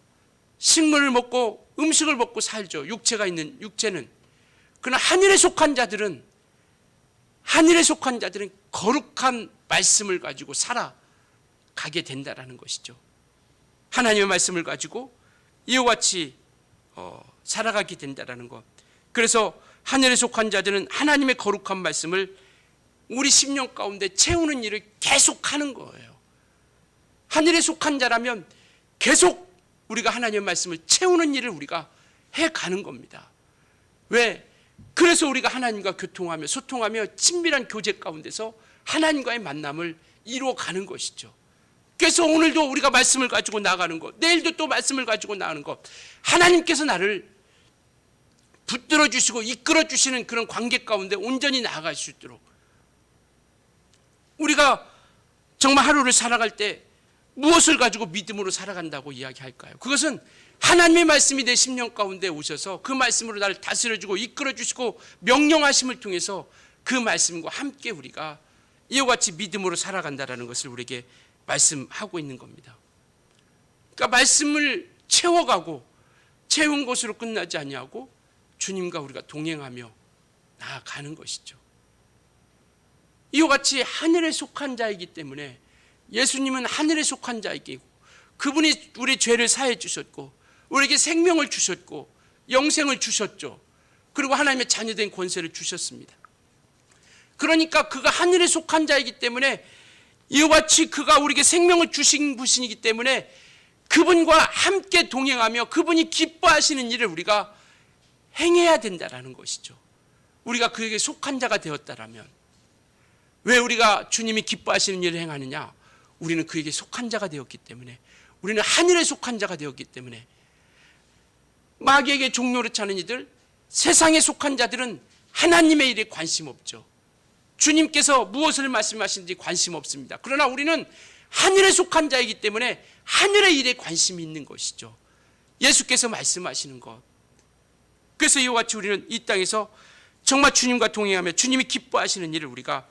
식물을 먹고 음식을 먹고 살죠. 육체가 있는 육체는. 그러나 하늘에 속한 자들은 거룩한 말씀을 가지고 살아가게 된다라는 것이죠. 하나님의 말씀을 가지고 이와 같이 살아가게 된다라는 것. 그래서 하늘에 속한 자들은 하나님의 거룩한 말씀을 우리 심령 가운데 채우는 일을 계속하는 거예요. 하늘에 속한 자라면 계속 우리가 하나님의 말씀을 채우는 일을 우리가 해가는 겁니다. 왜? 그래서 우리가 하나님과 교통하며 소통하며 친밀한 교제 가운데서 하나님과의 만남을 이루어가는 것이죠. 그래서 오늘도 우리가 말씀을 가지고 나가는 것, 내일도 또 말씀을 가지고 나가는 것, 하나님께서 나를 붙들어 주시고 이끌어 주시는 그런 관계 가운데 온전히 나아갈 수 있도록 우리가 정말 하루를 살아갈 때 무엇을 가지고 믿음으로 살아간다고 이야기할까요? 그것은 하나님의 말씀이 내 심령 가운데 오셔서 그 말씀으로 나를 다스려주고 이끌어주시고 명령하심을 통해서 그 말씀과 함께 우리가 이와 같이 믿음으로 살아간다는 것을 우리에게 말씀하고 있는 겁니다. 그러니까 말씀을 채워가고 채운 것으로 끝나지 아니하고 주님과 우리가 동행하며 나아가는 것이죠. 이와 같이 하늘에 속한 자이기 때문에 예수님은 하늘에 속한 자이고 그분이 우리 죄를 사해 주셨고 우리에게 생명을 주셨고 영생을 주셨죠. 그리고 하나님의 자녀된 권세를 주셨습니다. 그러니까 그가 하늘에 속한 자이기 때문에 이와 같이 그가 우리에게 생명을 주신 분이기 때문에 그분과 함께 동행하며 그분이 기뻐하시는 일을 우리가 행해야 된다는 것이죠. 우리가 그에게 속한 자가 되었다라면 왜 우리가 주님이 기뻐하시는 일을 행하느냐? 우리는 그에게 속한 자가 되었기 때문에 우리는 하늘에 속한 자가 되었기 때문에 마귀에게 종로를 차는 이들, 세상에 속한 자들은 하나님의 일에 관심 없죠. 주님께서 무엇을 말씀하시는지 관심 없습니다. 그러나 우리는 하늘에 속한 자이기 때문에 하늘의 일에 관심이 있는 것이죠. 예수께서 말씀하시는 것. 그래서 이와 같이 우리는 이 땅에서 정말 주님과 동행하며 주님이 기뻐하시는 일을 우리가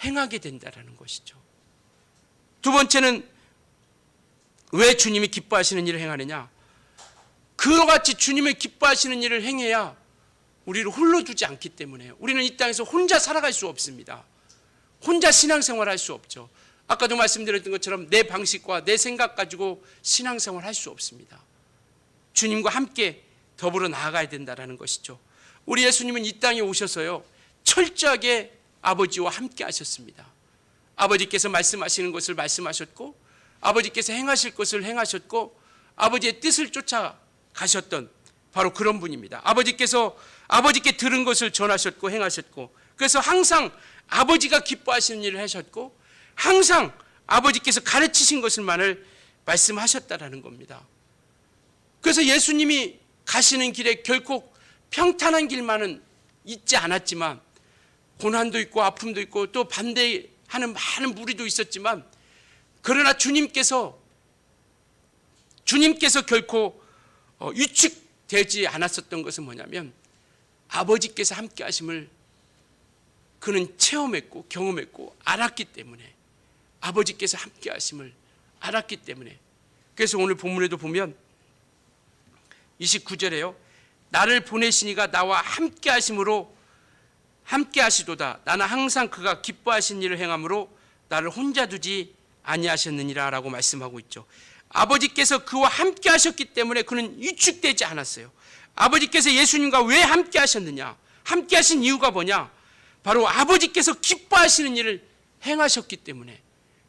행하게 된다는 것이죠. 두 번째는 왜 주님이 기뻐하시는 일을 행하느냐? 그와 같이 주님이 기뻐하시는 일을 행해야 우리를 홀로 두지 않기 때문에 우리는 이 땅에서 혼자 살아갈 수 없습니다. 혼자 신앙생활 할 수 없죠. 아까도 말씀드렸던 것처럼 내 방식과 내 생각 가지고 신앙생활 할 수 없습니다. 주님과 함께 더불어 나아가야 된다는 것이죠. 우리 예수님은 이 땅에 오셔서요, 철저하게 아버지와 함께 하셨습니다. 아버지께서 말씀하시는 것을 말씀하셨고, 아버지께서 행하실 것을 행하셨고, 아버지의 뜻을 쫓아 가셨던 바로 그런 분입니다. 아버지께 들은 것을 전하셨고 행하셨고, 그래서 항상 아버지가 기뻐하시는 일을 하셨고, 항상 아버지께서 가르치신 것을만을 말씀하셨다라는 겁니다. 그래서 예수님이 가시는 길에 결코 평탄한 길만은 있지 않았지만, 고난도 있고 아픔도 있고 또 반대하는 많은 무리도 있었지만, 그러나 주님께서 결코 위축되지 않았었던 것은 뭐냐면, 아버지께서 함께 하심을 그는 체험했고 경험했고 알았기 때문에, 아버지께서 함께 하심을 알았기 때문에. 그래서 오늘 본문에도 보면 29절에요, 나를 보내시니가 나와 함께 하심으로 함께 하시도다. 나는 항상 그가 기뻐하신 일을 행함으로 나를 혼자 두지 아니하셨느니라 라고 말씀하고 있죠. 아버지께서 그와 함께 하셨기 때문에 그는 위축되지 않았어요. 아버지께서 예수님과 왜 함께 하셨느냐? 함께 하신 이유가 뭐냐? 바로 아버지께서 기뻐하시는 일을 행하셨기 때문에,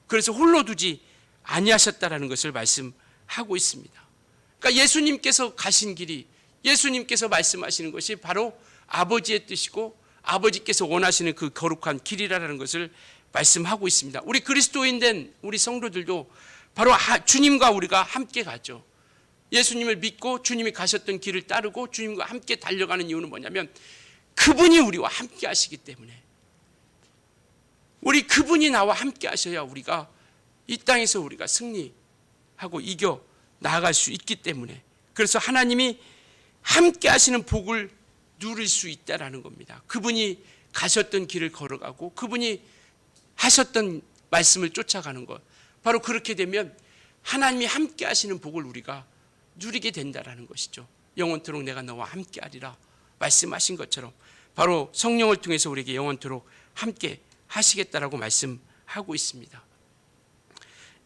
그래서 홀로 두지 아니하셨다라는 것을 말씀하고 있습니다. 그러니까 예수님께서 가신 길이, 예수님께서 말씀하시는 것이 바로 아버지의 뜻이고 아버지께서 원하시는 그 거룩한 길이라는 것을 말씀하고 있습니다. 우리 그리스도인 된 우리 성도들도 바로 주님과 우리가 함께 가죠. 예수님을 믿고 주님이 가셨던 길을 따르고 주님과 함께 달려가는 이유는 뭐냐면, 그분이 우리와 함께 하시기 때문에, 그분이 나와 함께 하셔야 우리가 이 땅에서 우리가 승리하고 이겨 나아갈 수 있기 때문에, 그래서 하나님이 함께 하시는 복을 누릴 수 있다라는 겁니다. 그분이 가셨던 길을 걸어가고 그분이 하셨던 말씀을 쫓아가는 것, 바로 그렇게 되면 하나님이 함께 하시는 복을 우리가 누리게 된다라는 것이죠. 영원토록 내가 너와 함께 하리라 말씀하신 것처럼 바로 성령을 통해서 우리에게 영원토록 함께 하시겠다라고 말씀하고 있습니다.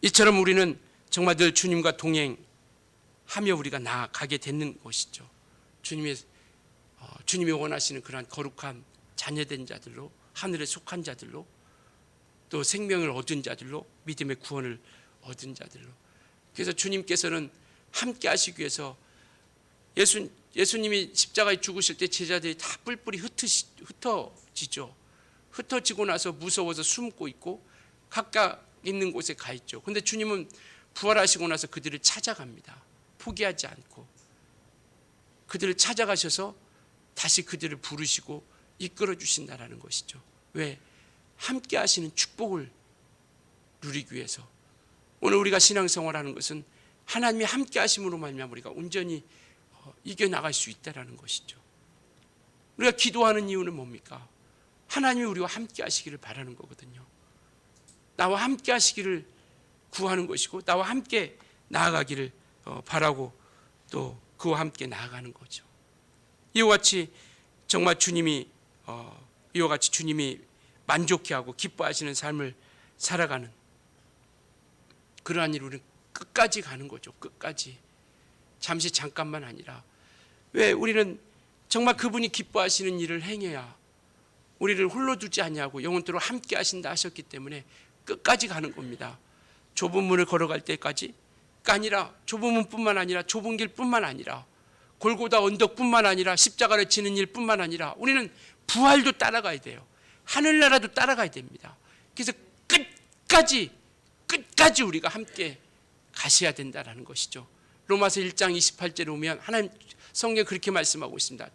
이처럼 우리는 정말 늘 주님과 동행하며 우리가 나아가게 되는 것이죠. 주님이 원하시는 그러한 거룩한 자녀된 자들로, 하늘에 속한 자들로, 또 생명을 얻은 자들로, 믿음의 구원을 얻은 자들로. 그래서 주님께서는 함께 하시기 위해서 예수님이 십자가에 죽으실 때 제자들이 다 뿔뿔이 흩어지죠. 흩어지고 나서 무서워서 숨고 있고 각각 있는 곳에 가 있죠. 그런데 주님은 부활하시고 나서 그들을 찾아갑니다. 포기하지 않고 그들을 찾아가셔서 다시 그들을 부르시고 이끌어 주신다라는 것이죠. 왜? 함께 하시는 축복을 누리기 위해서. 오늘 우리가 신앙생활하는 것은 하나님이 함께 하심으로 말미암아 우리가 온전히 이겨나갈 수 있다는 것이죠. 우리가 기도하는 이유는 뭡니까? 하나님이 우리와 함께 하시기를 바라는 거거든요. 나와 함께 하시기를 구하는 것이고, 나와 함께 나아가기를 바라고 또 그와 함께 나아가는 거죠. 이와 같이 정말 이와 같이 주님이 만족해하고 기뻐하시는 삶을 살아가는 그러한 일, 우리는 끝까지 가는 거죠. 끝까지. 잠시 잠깐만 아니라. 왜? 우리는 정말 그분이 기뻐하시는 일을 행해야 우리를 홀로 두지 아니하고 영원토록 함께 하신다 하셨기 때문에 끝까지 가는 겁니다. 좁은 문을 걸어갈 때까지가 아니라, 좁은 문뿐만 아니라 좁은 길뿐만 아니라 골고다 언덕뿐만 아니라 십자가를 지는 일뿐만 아니라 우리는 부활도 따라가야 돼요. 하늘나라도 따라가야 됩니다. 그래서 끝까지 우리가 함께 가셔야 된다는 것이죠. 로마서 1장 28절에 보면 하나님 성경에 그렇게 말씀하고 있습니다.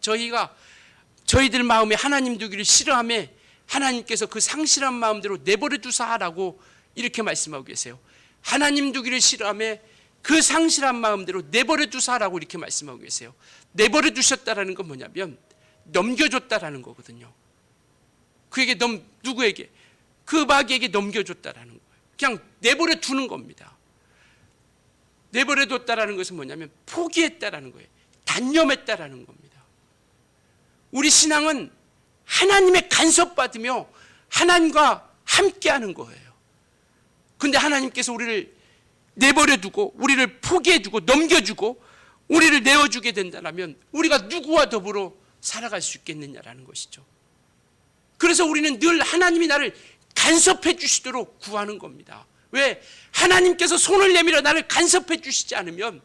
저희들 마음에 하나님 두기를 싫어하며 하나님께서 그 상실한 마음대로 내버려 두사라고 이렇게 말씀하고 계세요. 하나님 두기를 싫어하며 그 상실한 마음대로 내버려 두사라고 이렇게 말씀하고 계세요. 내버려 두셨다라는 건 뭐냐면 넘겨줬다라는 거거든요. 그에게 누구에게? 그 마귀에게 넘겨줬다라는 거예요. 그냥 내버려 두는 겁니다. 내버려 뒀다라는 것은 뭐냐면 포기했다라는 거예요. 단념했다라는 겁니다. 우리 신앙은 하나님의 간섭받으며 하나님과 함께하는 거예요. 그런데 하나님께서 우리를 내버려두고 우리를 포기해주고 넘겨주고 우리를 내어주게 된다면 우리가 누구와 더불어 살아갈 수 있겠느냐라는 것이죠. 그래서 우리는 늘 하나님이 나를 간섭해 주시도록 구하는 겁니다. 왜? 하나님께서 손을 내밀어 나를 간섭해 주시지 않으면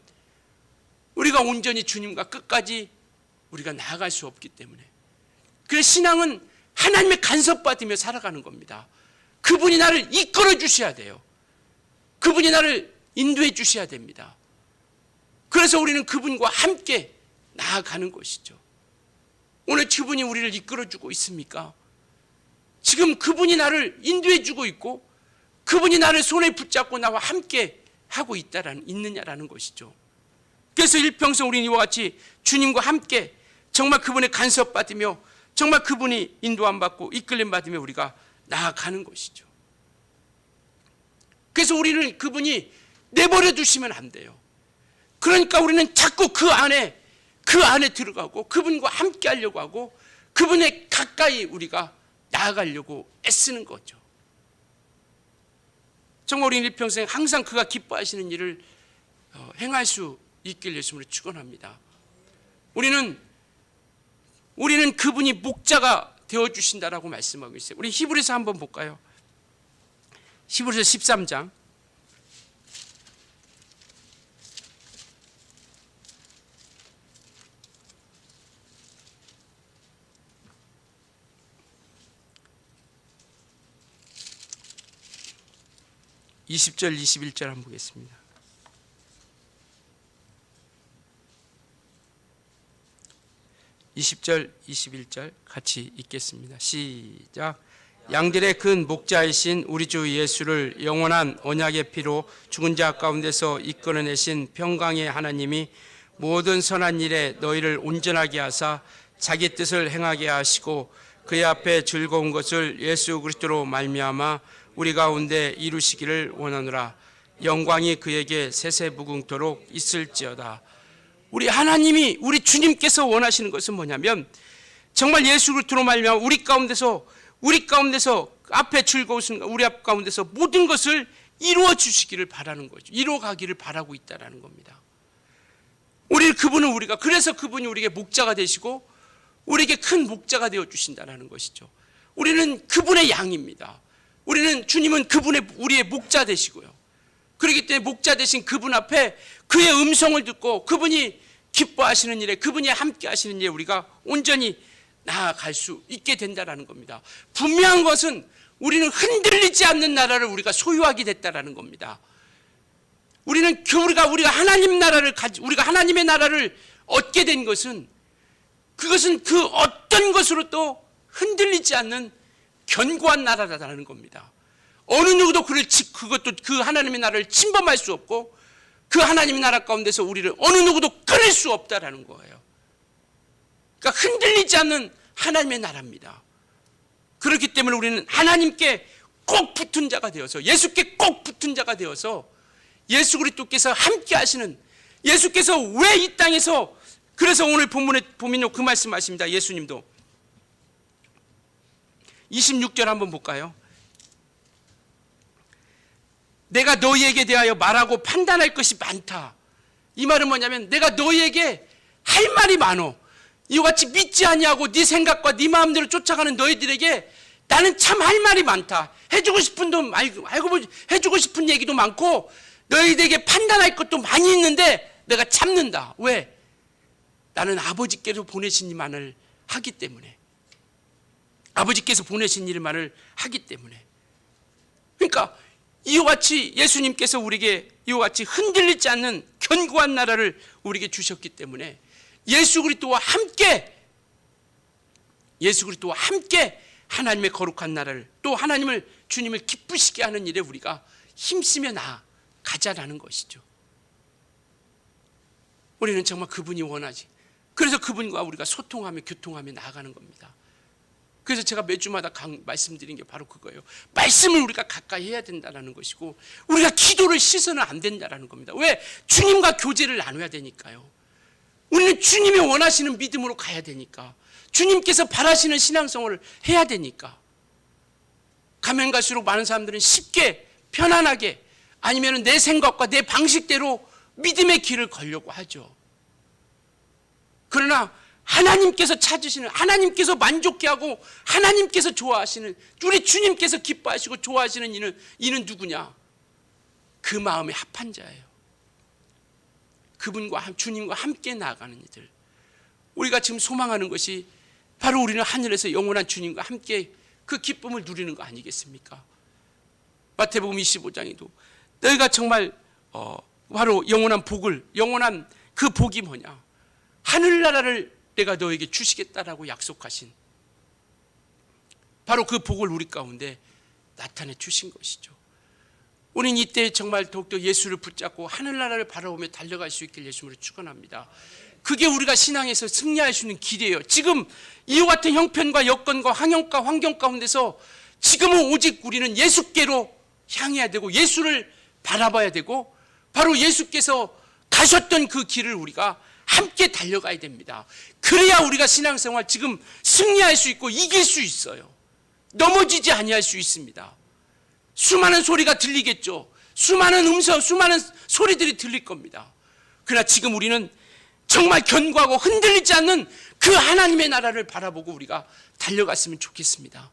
우리가 온전히 주님과 끝까지 우리가 나아갈 수 없기 때문에. 그래서 신앙은 하나님의 간섭받으며 살아가는 겁니다. 그분이 나를 이끌어 주셔야 돼요. 그분이 나를 인도해 주셔야 됩니다. 그래서 우리는 그분과 함께 나아가는 것이죠. 오늘 그분이 우리를 이끌어 주고 있습니까? 지금 그분이 나를 인도해 주고 있고 그분이 나를 손에 붙잡고 나와 함께 하고 있느냐라는 것이죠. 그래서 일평생 우리는 이와 같이 주님과 함께 정말 그분의 간섭받으며 정말 그분이 인도함 받고 이끌림 받으며 우리가 나아가는 것이죠. 그래서 우리는 그분이 내버려 두시면 안 돼요. 그러니까 우리는 자꾸 그 안에 들어가고 그분과 함께 하려고 하고 그분에 가까이 우리가 나아가려고 애쓰는 거죠. 정말 우리는 일평생 항상 그가 기뻐하시는 일을 행할 수 있길 예수님으로 축원합니다. 우리는 그분이 목자가 되어주신다라고 말씀하고 있어요. 우리 히브리서 한번 볼까요? 히브리서 13장 20절 21절 한번 보겠습니다. 20절 21절 같이 읽겠습니다. 시작. 양들의 큰 목자이신 우리 주 예수를 영원한 언약의 피로 죽은 자 가운데서 이끌어내신 평강의 하나님이 모든 선한 일에 너희를 온전하게 하사 자기 뜻을 행하게 하시고 그의 앞에 즐거운 것을 예수 그리스도로 말미암아 우리 가운데 이루시기를 원하노라. 영광이 그에게 세세무궁토록 있을지어다. 우리 하나님이 우리 주님께서 원하시는 것은 뭐냐면 정말 예수 그리스도로 말미암아 우리 가운데서 앞에 즐거우신 우리 앞 가운데서 모든 것을 이루어 주시기를 바라는 거죠. 이루어 가기를 바라고 있다라는 겁니다. 그래서 그분이 우리에게 목자가 되시고 우리에게 큰 목자가 되어 주신다라는 것이죠. 우리는 그분의 양입니다. 주님은 우리의 목자 되시고요. 그렇기 때문에 목자 되신 그분 앞에 그의 음성을 듣고 그분이 기뻐하시는 일에 그분이 함께 하시는 일에 우리가 온전히 나아갈 수 있게 된다라는 겁니다. 분명한 것은 우리는 흔들리지 않는 나라를 우리가 소유하게 됐다라는 겁니다. 우리가 하나님의 나라를 얻게 된 것은 그것은 그 어떤 것으로도 흔들리지 않는 견고한 나라라는 겁니다. 어느 누구도 그 하나님의 나라를 침범할 수 없고 그 하나님의 나라 가운데서 우리를 어느 누구도 끊을 수 없다라는 거예요. 그러니까 흔들리지 않는 하나님의 나라입니다. 그렇기 때문에 우리는 하나님께 꼭 붙은 자가 되어서 예수께 꼭 붙은 자가 되어서 예수 그리스도께서 함께 하시는 예수께서 왜 이 땅에서 그래서 오늘 본문에 보면요 그 말씀하십니다. 예수님도 26절 한번 볼까요? 내가 너희에게 대하여 말하고 판단할 것이 많다. 이 말은 뭐냐면 내가 너희에게 할 말이 많어. 이와 같이 믿지 아니하고 네 생각과 네 마음대로 쫓아가는 너희들에게 나는 참 할 말이 많다. 해주고 싶은 해주고 싶은 얘기도 많고 너희들에게 판단할 것도 많이 있는데 내가 참는다. 왜? 나는 아버지께서 보내신 일만을 하기 때문에. 아버지께서 보내신 일만을 하기 때문에. 그러니까 이와 같이 예수님께서 우리에게 이와 같이 흔들리지 않는 견고한 나라를 우리에게 주셨기 때문에 예수 그리스도와 함께 하나님의 거룩한 나라를, 또 하나님을, 주님을 기쁘시게 하는 일에 우리가 힘쓰며 나아가자라는 것이죠. 우리는 정말 그분이 원하지. 그래서 그분과 우리가 소통하며 교통하며 나아가는 겁니다. 그래서 제가 매주마다 말씀드린 게 바로 그거예요. 말씀을 우리가 가까이 해야 된다는 것이고, 우리가 기도를 씻어는 안 된다는 겁니다. 왜? 주님과 교제를 나눠야 되니까요. 우리는 주님이 원하시는 믿음으로 가야 되니까, 주님께서 바라시는 신앙생활을 해야 되니까. 가면 갈수록 많은 사람들은 쉽게 편안하게, 아니면 내 생각과 내 방식대로 믿음의 길을 걸려고 하죠. 그러나 하나님께서 찾으시는, 하나님께서 만족해 하고 하나님께서 좋아하시는, 우리 주님께서 기뻐하시고 좋아하시는 이는 누구냐? 그 마음에 합한 자예요. 그분과, 주님과 함께 나아가는 이들. 우리가 지금 소망하는 것이 바로 우리는 하늘에서 영원한 주님과 함께 그 기쁨을 누리는 거 아니겠습니까? 마태복음 25장에도 너희가 정말 바로 영원한 복을, 영원한 그 복이 뭐냐? 하늘나라를 내가 너에게 주시겠다라고 약속하신 바로 그 복을 우리 가운데 나타내 주신 것이죠. 우리는 이때 정말 더욱더 예수를 붙잡고 하늘나라를 바라보며 달려갈 수 있길 예수님으로 축원합니다. 그게 우리가 신앙에서 승리할 수 있는 길이에요. 지금 이와 같은 형편과 여건과 환경 가운데서 지금은 오직 우리는 예수께로 향해야 되고, 예수를 바라봐야 되고, 바로 예수께서 가셨던 그 길을 우리가 함께 달려가야 됩니다. 그래야 우리가 신앙생활 지금 승리할 수 있고 이길 수 있어요. 넘어지지 아니할 수 있습니다. 수많은 소리가 들리겠죠. 수많은 음성, 수많은 소리들이 들릴 겁니다. 그러나 지금 우리는 정말 견고하고 흔들리지 않는 그 하나님의 나라를 바라보고 우리가 달려갔으면 좋겠습니다.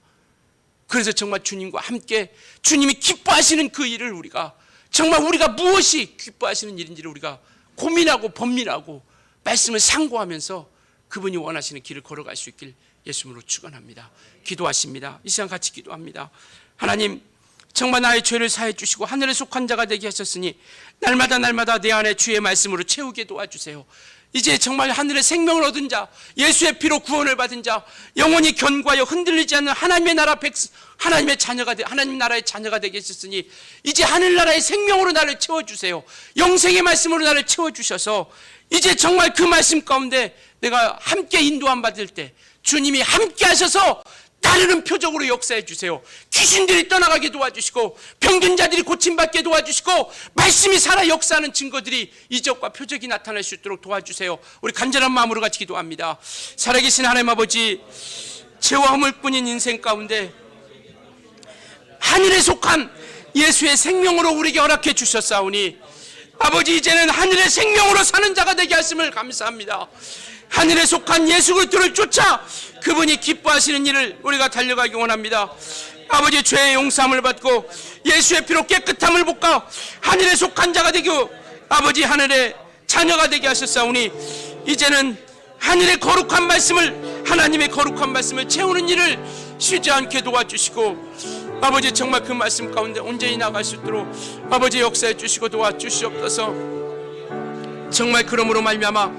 그래서 정말 주님과 함께 주님이 기뻐하시는 그 일을 우리가, 정말 우리가 무엇이 기뻐하시는 일인지를 우리가 고민하고 번민하고 말씀을 상고하면서 그분이 원하시는 길을 걸어갈 수 있길 예수님으로 축원합니다. 기도하십니다. 이 시간 같이 기도합니다. 하나님, 정말 나의 죄를 사해 주시고 하늘에 속한 자가 되게 하셨으니 날마다 내 안에 주의 말씀으로 채우게 도와주세요. 이제 정말 하늘의 생명을 얻은 자, 예수의 피로 구원을 받은 자, 영원히 견고하여 흔들리지 않는 하나님의 나라 하나님의 자녀가 하나님 나라의 자녀가 되게 하셨으니 이제 하늘나라의 생명으로 나를 채워주세요. 영생의 말씀으로 나를 채워주셔서 이제 정말 그 말씀 가운데 내가 함께 인도함 받을 때 주님이 함께 하셔서 따르는 표적으로 역사해 주세요. 귀신들이 떠나가게 도와주시고 병든 자들이 고침받게 도와주시고 말씀이 살아 역사하는 증거들이 이적과 표적이 나타날 수 있도록 도와주세요. 우리 간절한 마음으로 같이 기도합니다. 살아계신 하나님 아버지, 죄와 허물뿐인 인생 가운데 하늘에 속한 예수의 생명으로 우리에게 허락해 주셨사오니 아버지, 이제는 하늘의 생명으로 사는 자가 되게 하심을 감사합니다. 하늘에 속한 예수 그리스도를 쫓아 그분이 기뻐하시는 일을 우리가 달려가기 원합니다. 아버지, 죄의 용서함을 받고 예수의 피로 깨끗함을 볶아 하늘에 속한 자가 되고 아버지 하늘의 자녀가 되게 하셨사오니 이제는 하늘의 거룩한 말씀을, 하나님의 거룩한 말씀을 채우는 일을 쉬지 않게 도와주시고 아버지, 정말 그 말씀 가운데 온전히 나갈 수 있도록 아버지 역사해 주시고 도와주시옵소서. 정말 그러므로 말미암아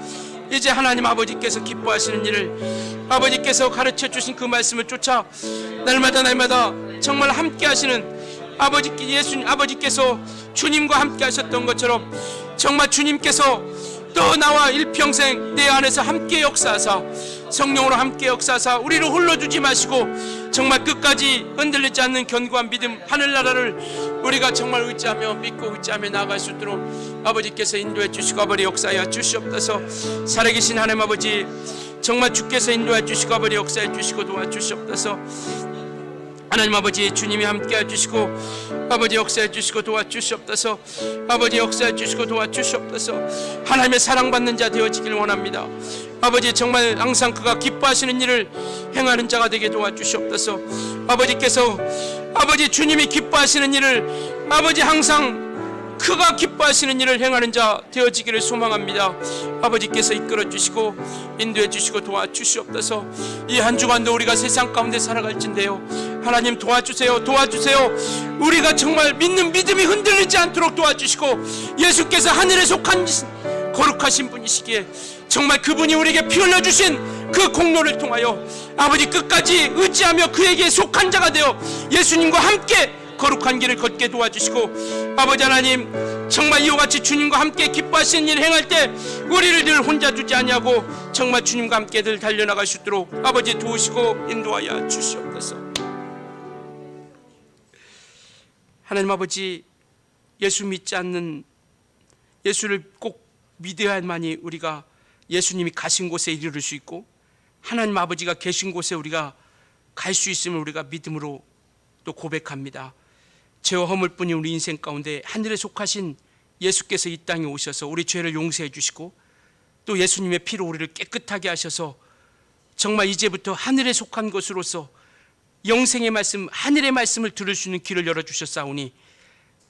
이제 하나님 아버지께서 기뻐하시는 일을, 아버지께서 가르쳐 주신 그 말씀을 쫓아 날마다 정말 함께 하시는 아버지께서 주님과 함께 하셨던 것처럼 정말 주님께서 또 나와 일평생 내 안에서 함께 역사하사 성령으로 함께 역사하사 우리를 홀로 두지 마시고 정말 끝까지 흔들리지 않는 견고한 믿음, 하늘나라를 우리가 정말 의지하며 믿고 의지하며 나아갈 수 있도록 아버지께서 인도해 주시고 아버지 역사하여 주시옵소서. 살아계신 하나님 아버지, 정말 주께서 인도해 주시고 아버지 역사해 주시고 도와주시옵소서. 하나님 아버지, 주님이 함께해 주시고 아버지 역사해 주시고 도와주시옵소서. 아버지 역사해 주시고 도와주시옵소서. 하나님의 사랑받는 자 되어지길 원합니다. 아버지, 정말 항상 그가 기뻐하시는 일을 행하는 자가 되게 도와주시옵소서. 아버지께서 아버지 주님이 기뻐하시는 일을 아버지 항상 그가 기뻐하시는 일을 행하는 자 되어지기를 소망합니다. 아버지께서 이끌어 주시고 인도해 주시고 도와주시옵소서. 이 한 주간도 우리가 세상 가운데 살아갈진데요, 하나님 도와주세요. 도와주세요. 우리가 정말 믿는 믿음이 흔들리지 않도록 도와주시고, 예수께서 하늘에 속한 거룩하신 분이시기에 정말 그분이 우리에게 피 흘려주신 그 공로를 통하여 아버지 끝까지 의지하며 그에게 속한 자가 되어 예수님과 함께 거룩한 길을 걷게 도와주시고, 아버지 하나님 정말 이와 같이 주님과 함께 기뻐하시는 일을 행할 때 우리를 늘 혼자 두지 아니하고 정말 주님과 함께 늘 달려나갈 수 있도록 아버지 도우시고 인도하여 주시옵소서. 하나님 아버지, 예수 믿지 않는, 예수를 꼭 믿어야만이 우리가 예수님이 가신 곳에 이르를 수 있고 하나님 아버지가 계신 곳에 우리가 갈 수 있음을 우리가 믿음으로 또 고백합니다. 죄와 허물뿐인 우리 인생 가운데 하늘에 속하신 예수께서 이 땅에 오셔서 우리 죄를 용서해 주시고 또 예수님의 피로 우리를 깨끗하게 하셔서 정말 이제부터 하늘에 속한 것으로서 영생의 말씀, 하늘의 말씀을 들을 수 있는 길을 열어주셨사오니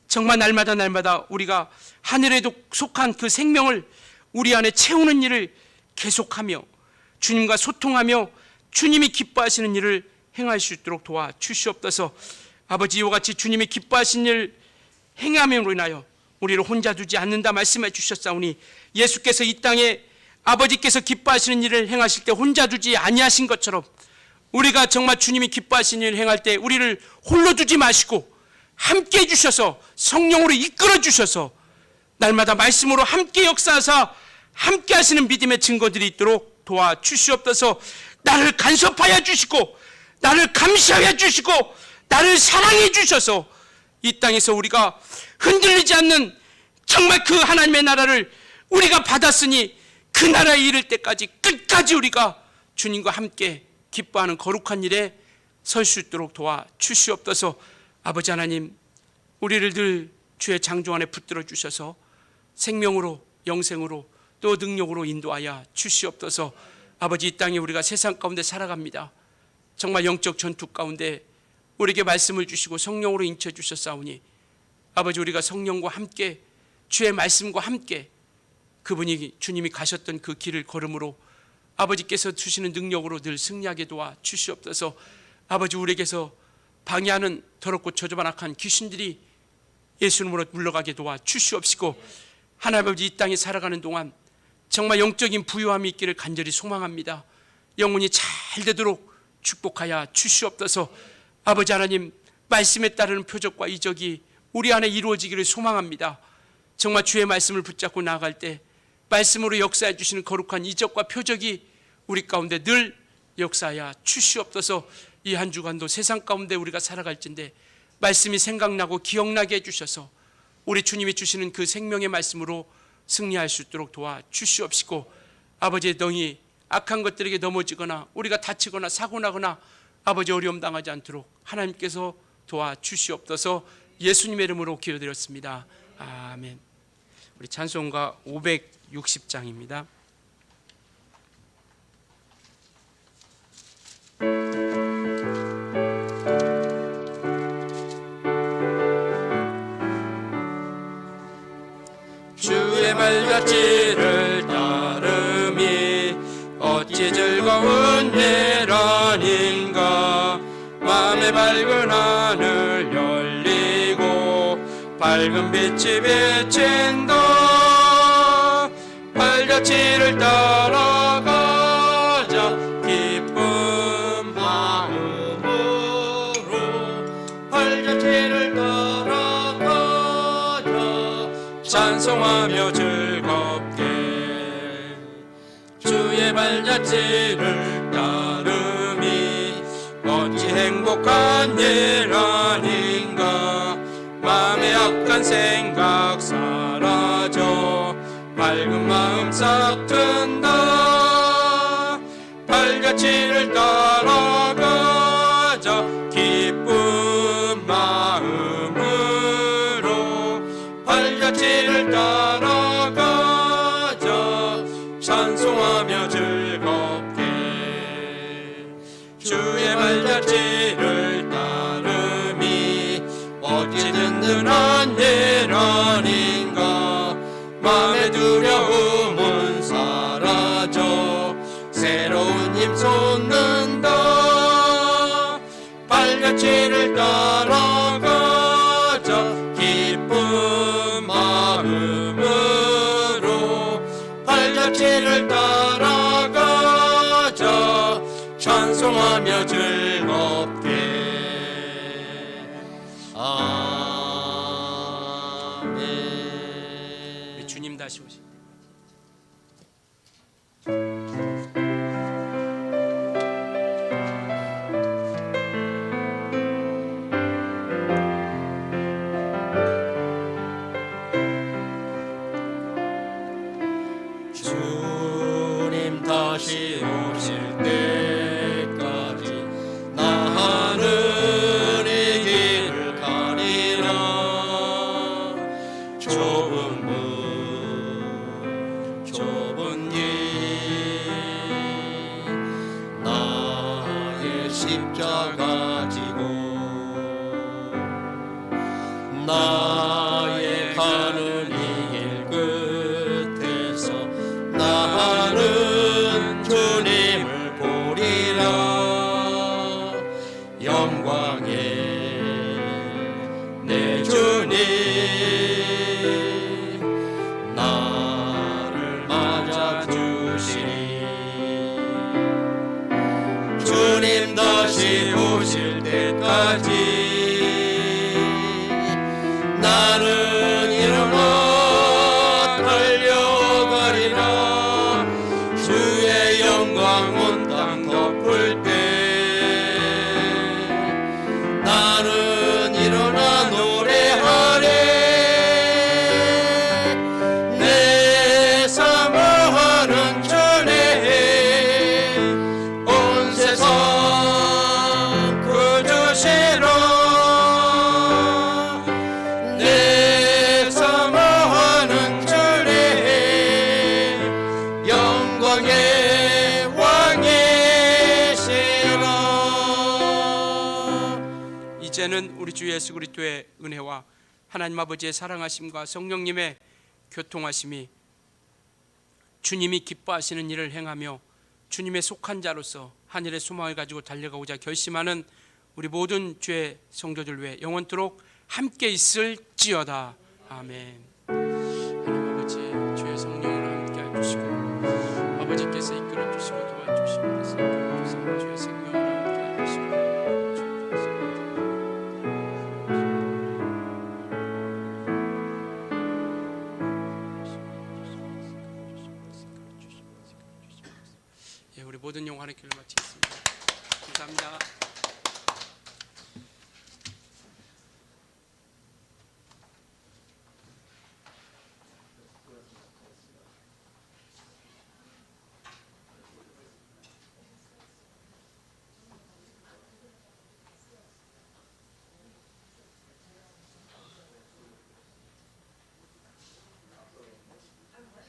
정말 날마다 우리가 하늘에도 속한 그 생명을 우리 안에 채우는 일을 계속하며 주님과 소통하며 주님이 기뻐하시는 일을 행할 수 있도록 도와주시옵소서. 아버지, 이와 같이 주님이 기뻐하신 일을 행함으로 인하여 우리를 혼자 두지 않는다 말씀해 주셨사오니 예수께서 이 땅에 아버지께서 기뻐하시는 일을 행하실 때 혼자 두지 아니하신 것처럼 우리가 정말 주님이 기뻐하시는 일을 행할 때 우리를 홀로 두지 마시고 함께 해주셔서 성령으로 이끌어 주셔서 날마다 말씀으로 함께 역사하사 함께 하시는 믿음의 증거들이 있도록 도와주시옵소서. 나를 간섭하여 주시고 나를 감시하여 주시고 나를 사랑해 주셔서 이 땅에서 우리가 흔들리지 않는 정말 그 하나님의 나라를 우리가 받았으니 그 나라에 이를 때까지 끝까지 우리가 주님과 함께 기뻐하는 거룩한 일에 설 수 있도록 도와주시옵소서. 아버지 하나님, 우리를 늘 주의 창조 안에 붙들어 주셔서 생명으로 영생으로 또 능력으로 인도하여 주시옵소서. 아버지, 이 땅에 우리가 세상 가운데 살아갑니다. 정말 영적 전투 가운데 우리에게 말씀을 주시고 성령으로 인쳐 주셨사오니 아버지, 우리가 성령과 함께 주의 말씀과 함께 그분이 주님이 가셨던 그 길을 걸음으로 아버지께서 주시는 능력으로 늘 승리하게 도와 주시옵소서. 아버지, 우리에게서 방해하는 더럽고 저주반악한 귀신들이 예수님으로 물러가게 도와 주시옵시고 하나님 아버지, 이 땅에 살아가는 동안 정말 영적인 부유함이 있기를 간절히 소망합니다. 영혼이 잘 되도록 축복하여 주시옵소서. 아버지 하나님, 말씀에 따르는 표적과 이적이 우리 안에 이루어지기를 소망합니다. 정말 주의 말씀을 붙잡고 나아갈 때 말씀으로 역사해 주시는 거룩한 이적과 표적이 우리 가운데 늘 역사하여 주시옵소서. 이 한 주간도 세상 가운데 우리가 살아갈진데 말씀이 생각나고 기억나게 해주셔서 우리 주님이 주시는 그 생명의 말씀으로 승리할 수 있도록 도와주시옵시고 아버지, 너희 악한 것들에게 넘어지거나 우리가 다치거나 사고나거나 아버지 어려움 당하지 않도록 하나님께서 도와주시옵소서. 예수님의 이름으로 기도드렸습니다. 아멘. 우리 찬송가 560장입니다. 주의 발자취를 따름이 어찌 즐거운 일 아닌가. 마음의 밝은 하늘 열리고 밝은 빛이 비친다. 발자취를 따라가자 기쁜 마음으로. 발자취를 따라가자 찬송하며 즐겁게. 주의 발자취를 따름이 어찌 행복한 일 아닌가. 마음의 악한 생각 사라져 밝은 마음 싹 든다. 발자취를 따라가자 기쁜 마음으로. 발자취를 따라가자 찬송하며 즐겁게. 주의 발자취를 따름이 어찌 든든한 일 아니 자체를 따라가자 찬송하며 즐겁게 아멘. 우리 주님 다시 오시. 주님 다시 오실 때까지 나는 이 길을 가리라. 좁은 문 좁은 길 나의 십자가 지고 나의 가는 이 길 끝에서 나는 주님을 보리라. 영광의 내 주님 나를 맞아주시리. 주님 다시 오실 때까지 나는 일어나 달려가리라. 주의 영광 온 땅 덮을 때 나는 일어나 노래하리. 내 사모하는 주님 온 세상 구주시라. 내 사모하는 주님 영광의 왕이시라. 이제는 우리 주 예수 그리스도의 은혜와 하나님 아버지의 사랑하심과 성령님의 교통하심이 주님이 기뻐하시는 일을 행하며 주님의 속한 자로서 하늘의 소망을 가지고 달려가고자 결심하는 우리 모든 주의 성도들 위해 영원토록 함께 있을지어다. 아멘. 하나님 아버지 주의 성령으로 함께 해주시고 아버지께서 이끌어 주시고 도와주시옵소서. 주의 성령으로 함께 해주시고 예, 우리 모든 영광의 길을 마치겠습니다. 감사합니다.